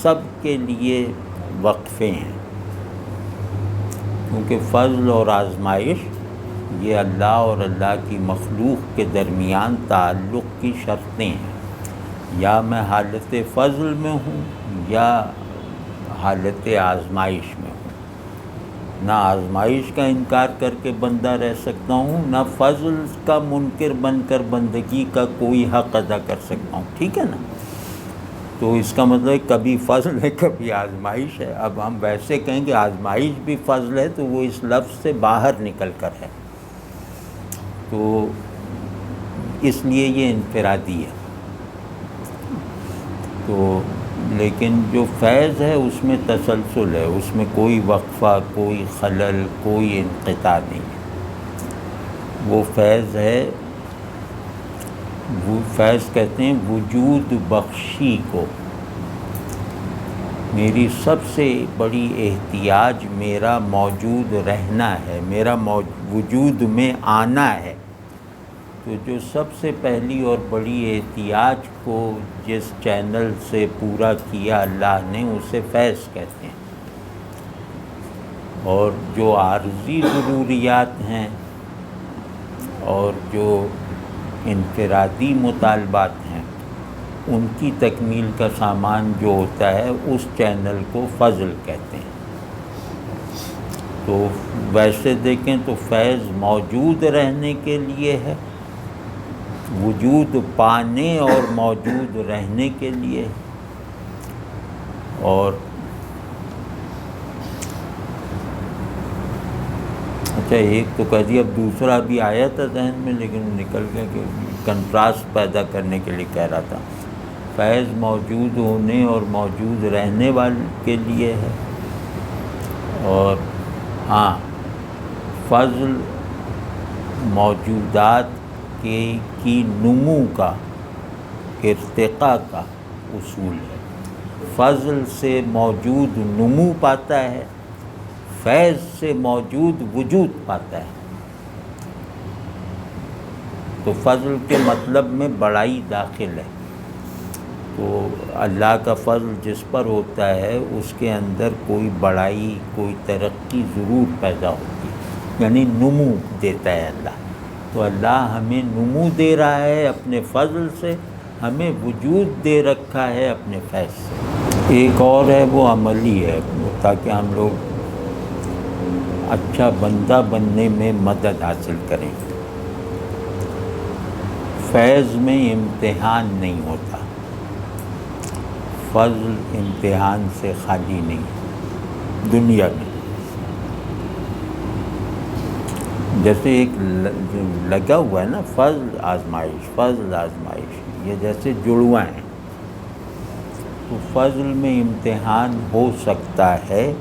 سب کے لیے وقفے ہیں، کیونکہ فضل اور آزمائش یہ اللہ اور اللہ کی مخلوق کے درمیان تعلق کی شرطیں ہیں، یا میں حالت فضل میں ہوں یا حالت آزمائش میں ہوں۔ نہ آزمائش کا انکار کر کے بندہ رہ سکتا ہوں، نہ فضل کا منکر بن کر بندگی کا کوئی حق ادا کر سکتا ہوں، ٹھیک ہے نا؟ تو اس کا مطلب ہے کبھی فضل ہے کبھی آزمائش ہے۔ اب ہم ویسے کہیں کہ آزمائش بھی فضل ہے تو وہ اس لفظ سے باہر نکل کر ہے، تو اس لیے یہ انفرادی ہے۔ تو لیکن جو فیض ہے اس میں تسلسل ہے، اس میں کوئی وقفہ، کوئی خلل، کوئی انقطاع نہیں ہے۔ وہ فیض ہے، وہ فیض کہتے ہیں وجود بخشی کو۔ میری سب سے بڑی احتیاج میرا موجود رہنا ہے، میرا وجود میں آنا ہے۔ تو جو سب سے پہلی اور بڑی احتیاج کو جس چینل سے پورا کیا اللہ نے، اسے فیض کہتے ہیں۔ اور جو عارضی ضروریات ہیں اور جو انفرادی مطالبات ہیں، ان کی تکمیل کا سامان جو ہوتا ہے اس چینل کو فضل کہتے ہیں۔ تو ویسے دیکھیں تو فیض موجود رہنے کے لیے ہے، وجود پانے اور موجود رہنے کے لیے، اور اچھا ایک تو کہہ دیا، اب دوسرا بھی آیا تھا ذہن میں لیکن نکل گیا، کہ کنٹراسٹ پیدا کرنے کے لیے کہہ رہا تھا۔ فیض موجود ہونے اور موجود رہنے والے کے لیے ہے، اور ہاں فضل موجودات کی نمو کا، ارتقاء کا اصول ہے۔ فضل سے موجود نمو پاتا ہے، فیض سے موجود وجود پاتا ہے۔ تو فضل کے مطلب میں بڑائی داخل ہے۔ تو اللہ کا فضل جس پر ہوتا ہے اس کے اندر کوئی بڑائی، کوئی ترقی ضرور پیدا ہوتی ہے، یعنی نمو دیتا ہے اللہ۔ تو اللہ ہمیں نمو دے رہا ہے اپنے فضل سے، ہمیں وجود دے رکھا ہے اپنے فیض سے۔ ایک اور ہے وہ عملی ہے، تاکہ ہم لوگ اچھا بندہ بننے میں مدد حاصل کریں۔ فیض میں امتحان نہیں ہوتا، فضل امتحان سے خالی نہیں دنیا میں۔ جیسے ایک لگا ہوا ہے نا، فضل آزمائش، فضل آزمائش، یہ جیسے جڑواں ہیں۔ تو فضل میں امتحان ہو سکتا ہے،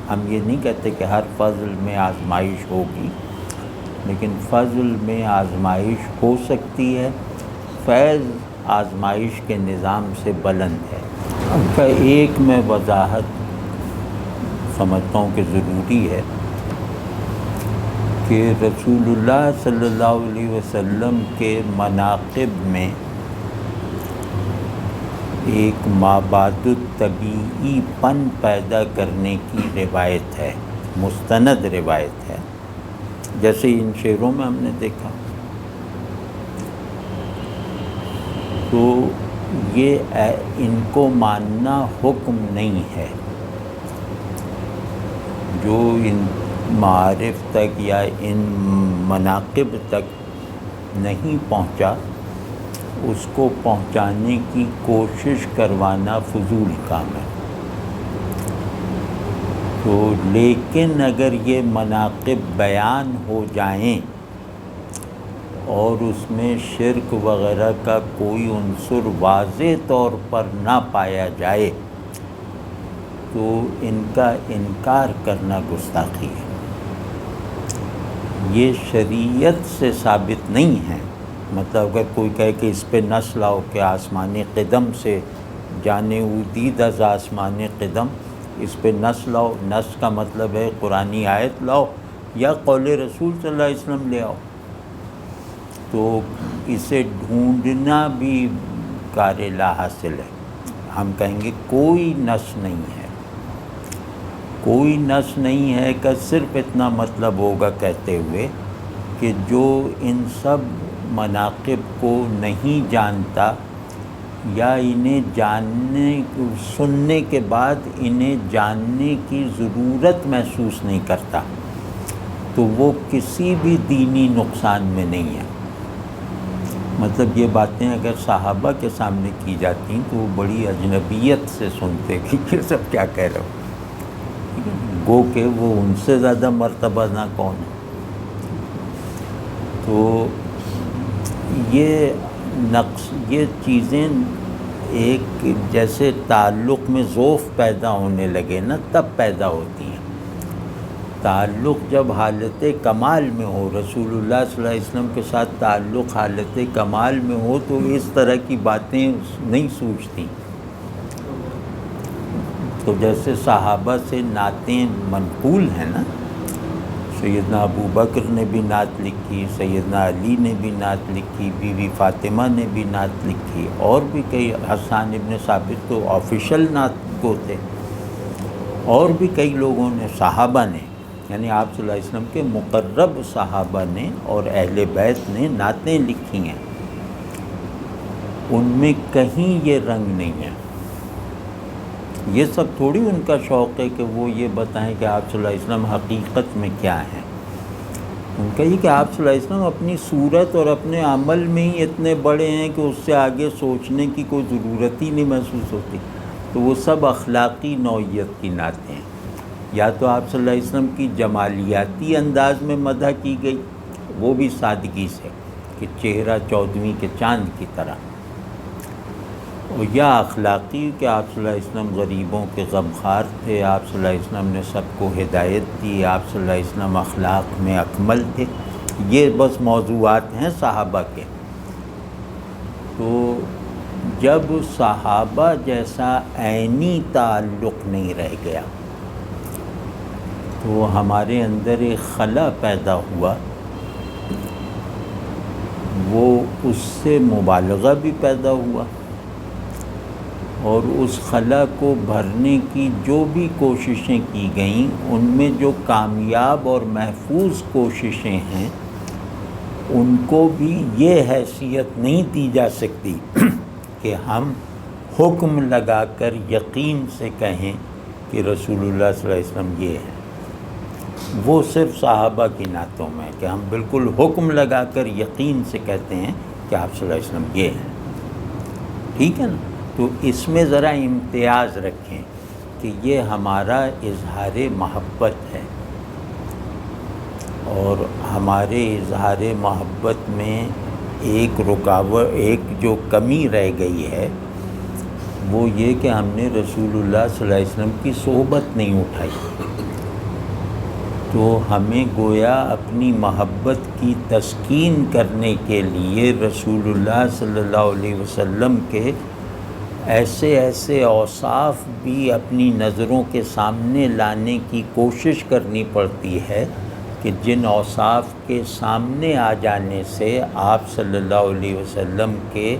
ہم یہ نہیں کہتے کہ ہر فضل میں آزمائش ہوگی، لیکن فضل میں آزمائش ہو سکتی ہے۔ فیض آزمائش کے نظام سے بلند ہے۔ اب کا ایک میں وضاحت سمجھتا ہوں کہ ضروری ہے کہ رسول اللہ صلی اللہ علیہ وسلم کے مناقب میں ایک مابعد الطبیعی پن پیدا کرنے کی روایت ہے، مستند روایت ہے، جیسے ان شعروں میں ہم نے دیکھا۔ تو یہ ان کو ماننا حکم نہیں ہے۔ جو ان معارف تک یا ان مناقب تک نہیں پہنچا، اس کو پہنچانے کی کوشش کروانا فضول کام ہے۔ تو لیکن اگر یہ مناقب بیان ہو جائیں اور اس میں شرک وغیرہ کا کوئی عنصر واضح طور پر نہ پایا جائے تو ان کا انکار کرنا گستاخی ہے۔ یہ شریعت سے ثابت نہیں ہے۔ مطلب اگر کوئی کہے کہ اس پہ نص لاؤ کہ آسمان قدم سے جانے اودید از آسمان قدم، اس پہ نص لاؤ، نص کا مطلب ہے قرآنی آیت لاؤ یا قول رسول صلی اللہ علیہ وسلم لے آؤ، تو اسے ڈھونڈنا بھی کار لا حاصل ہے۔ ہم کہیں گے کوئی نص نہیں ہے، کوئی نص نہیں ہے کہ صرف اتنا مطلب ہوگا کہتے ہوئے کہ جو ان سب مناقب کو نہیں جانتا یا انہیں سننے کے بعد انہیں جاننے کی ضرورت محسوس نہیں کرتا، تو وہ کسی بھی دینی نقصان میں نہیں ہے۔ مطلب یہ باتیں اگر صحابہ کے سامنے کی جاتی تو وہ بڑی اجنبیت سے سنتے کہ یہ سب کیا کہہ رہے ہو، گو کہ وہ ان سے زیادہ مرتبہ نہ کون ہے۔ تو یہ چیزیں ایک جیسے تعلق میں ذوف پیدا ہونے لگے نا تب پیدا ہوتی ہیں۔ تعلق جب حالت کمال میں ہو، رسول اللہ صلی اللہ علیہ وسلم کے ساتھ تعلق حالت کمال میں ہو، تو اس طرح کی باتیں نہیں سوچتی۔ تو جیسے صحابہ سے نعتیں منقول ہیں نا، سیدنا ابو بکر نے بھی نعت لکھی، سیدنا علی نے بھی نعت لکھی، بی بی فاطمہ نے بھی نعت لکھی، اور بھی کئی، حسان ابن ثابت تو آفیشل نعت کو تھے، اور بھی کئی لوگوں نے، صحابہ نے، یعنی آپ صلی اللہ علیہ وسلم کے مقرب صحابہ نے اور اہل بیت نے نعتیں لکھی ہیں۔ ان میں کہیں یہ رنگ نہیں ہے۔ یہ سب تھوڑی ان کا شوق ہے کہ وہ یہ بتائیں کہ آپ صلی اللہ علیہ وسلم حقیقت میں کیا ہیں۔ ان کا یہ کہ آپ صلی اللہ علیہ وسلم اپنی صورت اور اپنے عمل میں ہی اتنے بڑے ہیں کہ اس سے آگے سوچنے کی کوئی ضرورت ہی نہیں محسوس ہوتی۔ تو وہ سب اخلاقی نوعیت کی نعتیں ہیں۔ یا تو آپ صلی اللہ علیہ وسلم کی جمالیاتی انداز میں مدح کی گئی، وہ بھی سادگی سے کہ چہرہ 14ویں کے چاند کی طرح، یا اخلاقی کہ آپ صلی اللہ علیہ وسلم غریبوں کے غمخوار تھے، آپ صلی اللہ علیہ وسلم نے سب کو ہدایت دی، آپ صلی اللہ علیہ وسلم اخلاق میں اکمل تھے۔ یہ بس موضوعات ہیں صحابہ کے۔ تو جب صحابہ جیسا عینی تعلق نہیں رہ گیا تو ہمارے اندر ایک خلا پیدا ہوا، وہ اس سے مبالغہ بھی پیدا ہوا، اور اس خلا کو بھرنے کی جو بھی کوششیں کی گئیں ان میں جو کامیاب اور محفوظ کوششیں ہیں ان کو بھی یہ حیثیت نہیں دی جا سکتی کہ ہم حکم لگا کر یقین سے کہیں کہ رسول اللہ صلی اللہ علیہ وسلم یہ ہے۔ وہ صرف صحابہ کی نعتوں میں ہے کہ ہم بالکل حکم لگا کر یقین سے کہتے ہیں کہ آپ صلی اللہ علیہ وسلم یہ ہیں۔ ٹھیک ہے نا؟ تو اس میں ذرا امتیاز رکھیں کہ یہ ہمارا اظہار محبت ہے، اور ہمارے اظہار محبت میں ایک رکاوٹ، ایک جو کمی رہ گئی ہے وہ یہ کہ ہم نے رسول اللہ صلی اللہ علیہ وسلم کی صحبت نہیں اٹھائی۔ تو ہمیں گویا اپنی محبت کی تسکین کرنے کے لیے رسول اللہ صلی اللہ علیہ وسلم کے ایسے اوصاف بھی اپنی نظروں کے سامنے لانے کی کوشش کرنی پڑتی ہے کہ جن اوصاف کے سامنے آ جانے سے آپ صلی اللہ علیہ وسلم کے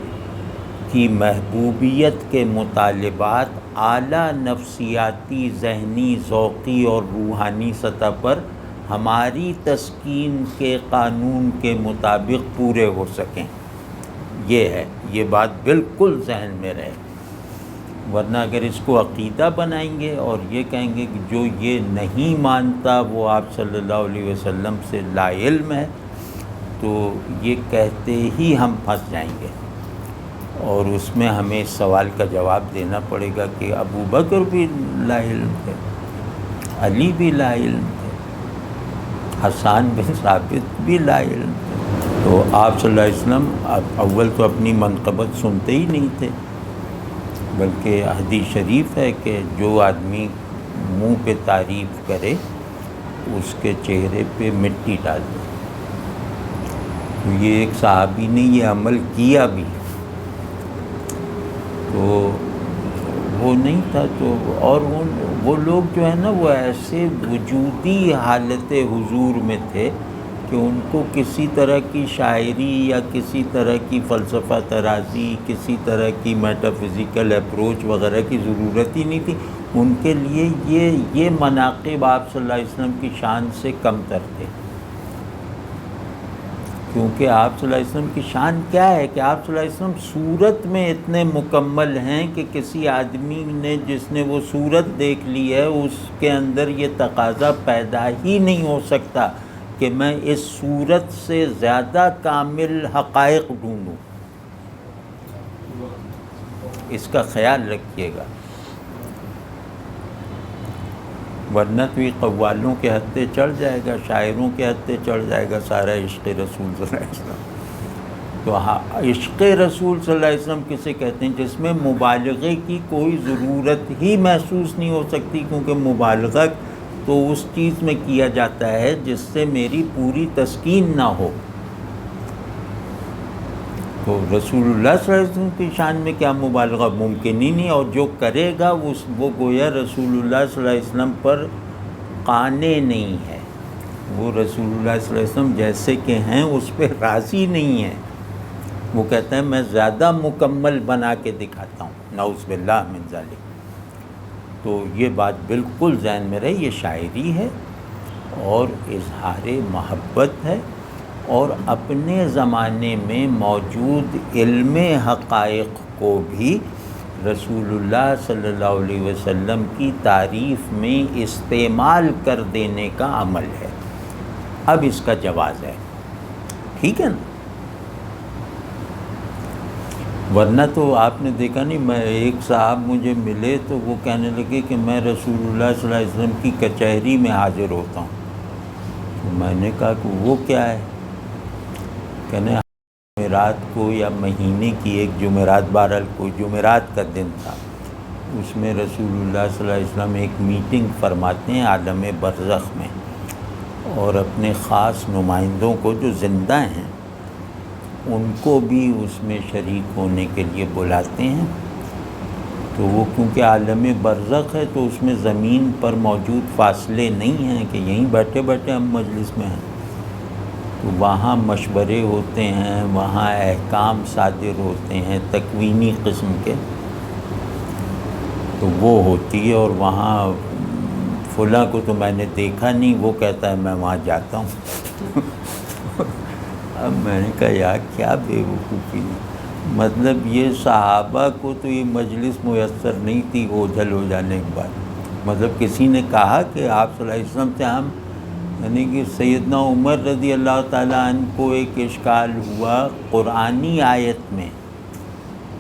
کی محبوبیت کے مطالبات اعلیٰ نفسیاتی، ذہنی، ذوقی اور روحانی سطح پر ہماری تسکین کے قانون کے مطابق پورے ہو سکیں۔ یہ ہے، یہ بات بالکل ذہن میں رہے، ورنہ اگر اس کو عقیدہ بنائیں گے اور یہ کہیں گے کہ جو یہ نہیں مانتا وہ آپ صلی اللہ علیہ وسلم سے لا علم ہے، تو یہ کہتے ہی ہم پھنس جائیں گے، اور اس میں ہمیں اس سوال کا جواب دینا پڑے گا کہ ابو بکر بھی لا علم تھے، علی بھی لا علم تھے، حسان بن ثابت بھی لا علم تھے۔ تو آپ صلی اللہ علیہ وسلم اول تو اپنی منقبت سنتے ہی نہیں تھے، بلکہ حدیث شریف ہے کہ جو آدمی منہ پہ تعریف کرے اس کے چہرے پہ مٹی ڈال دے۔ تو یہ ایک صحابی نے یہ عمل کیا بھی، تو وہ نہیں تھا، تو اور وہ لوگ جو ہے نا وہ ایسے وجودی حالت حضور میں تھے کہ ان کو کسی طرح کی شاعری یا کسی طرح کی فلسفہ طرازی، کسی طرح کی میٹا فزیکل اپروچ وغیرہ کی ضرورت ہی نہیں تھی۔ ان کے لیے یہ مناقب آپ صلی اللہ علیہ وسلم کی شان سے کم تر تھے، کیونکہ آپ صلی اللہ علیہ وسلم کی شان کیا ہے کہ آپ صلی اللہ علیہ وسلم صورت میں اتنے مکمل ہیں کہ کسی آدمی نے جس نے وہ صورت دیکھ لی ہے اس کے اندر یہ تقاضا پیدا ہی نہیں ہو سکتا کہ میں اس صورت سے زیادہ کامل حقائق ڈھونڈوں۔ اس کا خیال رکھیے گا، ورنہ تو یہ قوالوں کے ہتھے چڑھ جائے گا، شاعروں کے ہتھے چڑھ جائے گا سارا عشق رسول صلی اللہ علیہ وسلم۔ تو ہاں، عشق رسول صلی اللہ علیہ وسلم کسے کہتے ہیں؟ جس میں مبالغے کی کوئی ضرورت ہی محسوس نہیں ہو سکتی، کیونکہ مبالغہ تو اس چیز میں کیا جاتا ہے جس سے میری پوری تسکین نہ ہو۔ تو رسول اللہ صلی اللہ علیہ وسلم کی شان میں کیا مبالغہ؟ ممکن ہی نہیں، اور جو کرے گا وہ گویا رسول اللہ صلی اللہ علیہ وسلم پر قانع نہیں ہے، وہ رسول اللہ صلی اللہ علیہ وسلم جیسے کہ ہیں اس پہ راضی نہیں ہے، وہ کہتا ہے میں زیادہ مکمل بنا کے دکھاتا ہوں، نعوذ باللہ من ذالک۔ تو یہ بات بالکل ذہن میں رہے، یہ شاعری ہے اور اظہار محبت ہے، اور اپنے زمانے میں موجود علم حقائق کو بھی رسول اللہ صلی اللہ علیہ وسلم کی تعریف میں استعمال کر دینے کا عمل ہے۔ اب اس کا جواز ہے، ٹھیک ہے نا؟ ورنہ تو آپ نے دیکھا نہیں، میں ایک صاحب مجھے ملے تو وہ کہنے لگے کہ میں رسول اللہ صلی اللہ علیہ وسلم کی کچہری میں حاضر ہوتا ہوں۔ تو میں نے کہا کہ وہ کیا ہے؟ کہنے جمعرات کو یا مہینے کی ایک جمعرات، بہرحال کوئی جمعرات کا دن تھا، اس میں رسول اللہ صلی اللہ علیہ وسلم ایک میٹنگ فرماتے ہیں عالم برزخ میں، اور اپنے خاص نمائندوں کو جو زندہ ہیں ان کو بھی اس میں شریک ہونے کے لیے بلاتے ہیں۔ تو وہ کیونکہ عالم برزخ ہے تو اس میں زمین پر موجود فاصلے نہیں ہیں کہ یہیں بیٹھے بیٹھے ہم مجلس میں ہیں، تو وہاں مشورے ہوتے ہیں، وہاں احکام صادر ہوتے ہیں تکوینی قسم کے، تو وہ ہوتی ہے، اور وہاں فلاں کو تو میں نے دیکھا نہیں، وہ کہتا ہے میں وہاں جاتا ہوں۔ اب میں نے کہا یار کیا بے وقوفی، مطلب یہ صحابہ کو تو یہ مجلس میسر نہیں تھی اوجھل ہو جانے کے بعد، مطلب کسی نے کہا کہ آپ صلی اللہ علیہ وسلم سے ہم، یعنی کہ سیدنا عمر رضی اللہ تعالیٰ عنہ کو ایک اشکال ہوا قرآنی آیت میں،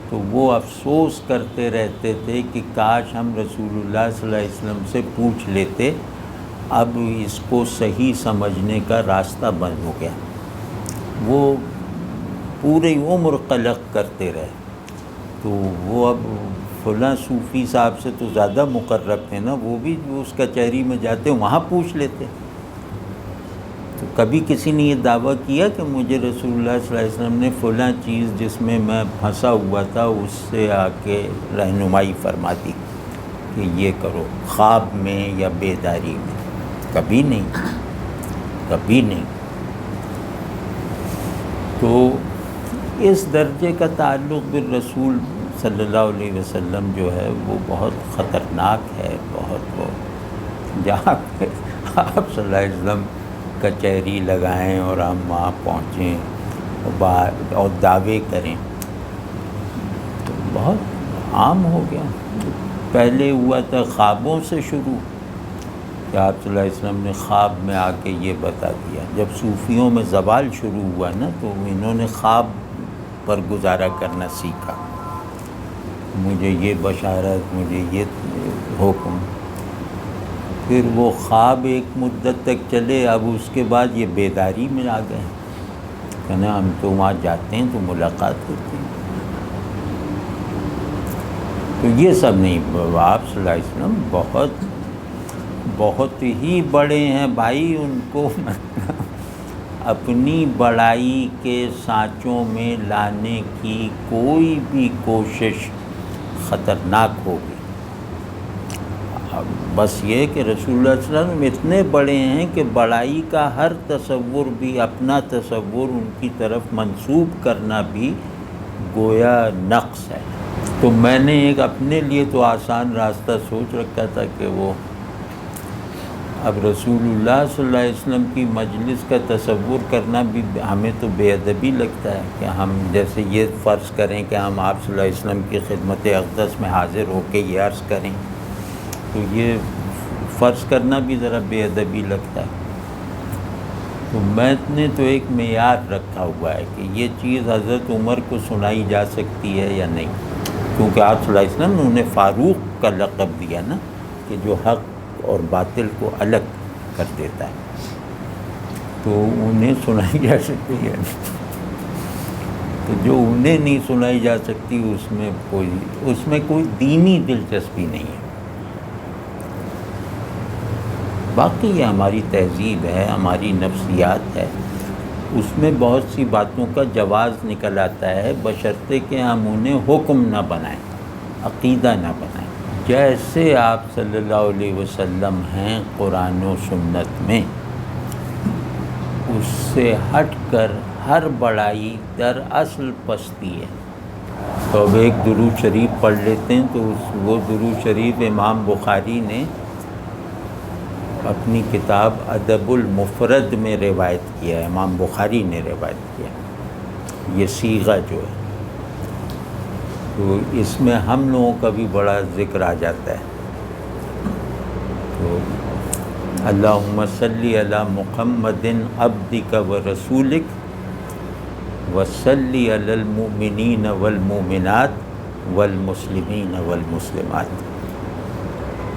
تو وہ افسوس کرتے رہتے تھے کہ کاش ہم رسول اللہ صلی اللہ علیہ وسلم سے پوچھ لیتے، اب اس کو صحیح سمجھنے کا راستہ بند ہو گیا۔ وہ پوری عمر قلق کرتے رہے، تو وہ اب فلاں صوفی صاحب سے تو زیادہ مقرب تھے نا، وہ بھی اس کچہری میں جاتے وہاں پوچھ لیتے۔ تو کبھی کسی نے یہ دعویٰ کیا کہ مجھے رسول اللہ صلی اللہ علیہ وسلم نے فلاں چیز جس میں میں پھنسا ہوا تھا اس سے آ کے رہنمائی فرما دی کہ یہ کرو، خواب میں یا بیداری میں؟ کبھی نہیں، کبھی نہیں۔ تو اس درجے کا تعلق بالرسول صلی اللہ علیہ وسلم جو ہے وہ بہت خطرناک ہے، بہت وہ جہاں پہ آپ صلی اللہ علیہ وسلم کچہری لگائیں اور ہم وہاں پہنچیں اور دعوے کریں تو بہت عام ہو گیا۔ پہلے ہوا تھا خوابوں سے شروع کہ آپ صلی اللہ علیہ وسلم نے خواب میں آ کے یہ بتا دیا۔ جب صوفیوں میں زوال شروع ہوا نا تو انہوں نے خواب پر گزارا کرنا سیکھا، مجھے یہ بشارت، مجھے یہ حکم۔ پھر وہ خواب ایک مدت تک چلے، اب اس کے بعد یہ بیداری میں آ گئے کہ نا ہم تو وہاں جاتے ہیں تو ملاقات ہوتی ہیں۔ تو یہ سب نہیں، آپ صلی اللہ علیہ وسلم بہت ہی بڑے ہیں بھائی، ان کو اپنی بڑائی کے سانچوں میں لانے کی کوئی بھی کوشش خطرناک ہوگی۔ بس یہ کہ رسول اللہ صلی اللہ علیہ وسلم اتنے بڑے ہیں کہ بڑائی کا ہر تصور بھی، اپنا تصور ان کی طرف منسوب کرنا بھی گویا نقص ہے۔ تو میں نے ایک اپنے لیے تو آسان راستہ سوچ رکھا تھا کہ وہ اب رسول اللہ صلی اللہ علیہ وسلم کی مجلس کا تصور کرنا بھی ہمیں تو بے ادبی لگتا ہے کہ ہم جیسے یہ فرض کریں کہ ہم آپ صلی اللہ علیہ وسلم کی خدمت اقدس میں حاضر ہو کے یہ عرض کریں، تو یہ فرض کرنا بھی ذرا بے ادبی لگتا ہے۔ تو میں نے تو ایک معیار رکھا ہوا ہے کہ یہ چیز حضرت عمر کو سنائی جا سکتی ہے یا نہیں، کیونکہ آپ صلی اللہ علیہ وسلم نے انہیں فاروق کا لقب دیا نا، کہ جو حق اور باطل کو الگ کر دیتا ہے، تو انہیں سنائی جا سکتی ہے۔ تو جو انہیں نہیں سنائی جا سکتی اس میں کوئی دینی دلچسپی نہیں ہے۔ باقی یہ ہماری تہذیب ہے، ہماری نفسیات ہے، اس میں بہت سی باتوں کا جواز نکل آتا ہے، بشرطے کہ ہم انہیں حکم نہ بنائیں، عقیدہ نہ بنائیں۔ جیسے آپ صلی اللہ علیہ وسلم ہیں قرآن و سنت میں، اس سے ہٹ کر ہر بڑائی در اصل پستی ہے۔ تو اب ایک درود شریف پڑھ لیتے ہیں، تو وہ درود شریف امام بخاری نے اپنی کتاب ادب المفرد میں روایت کیا ہے، امام بخاری نے روایت کیا یہ صیغہ جو ہے، تو اس میں ہم لوگوں کا بھی بڑا ذکر آ جاتا ہے۔ تو اللہم صلی علی محمد عبدک و رسولک وصلی علی المؤمنین والمؤمنات والمسلمین والمسلمات۔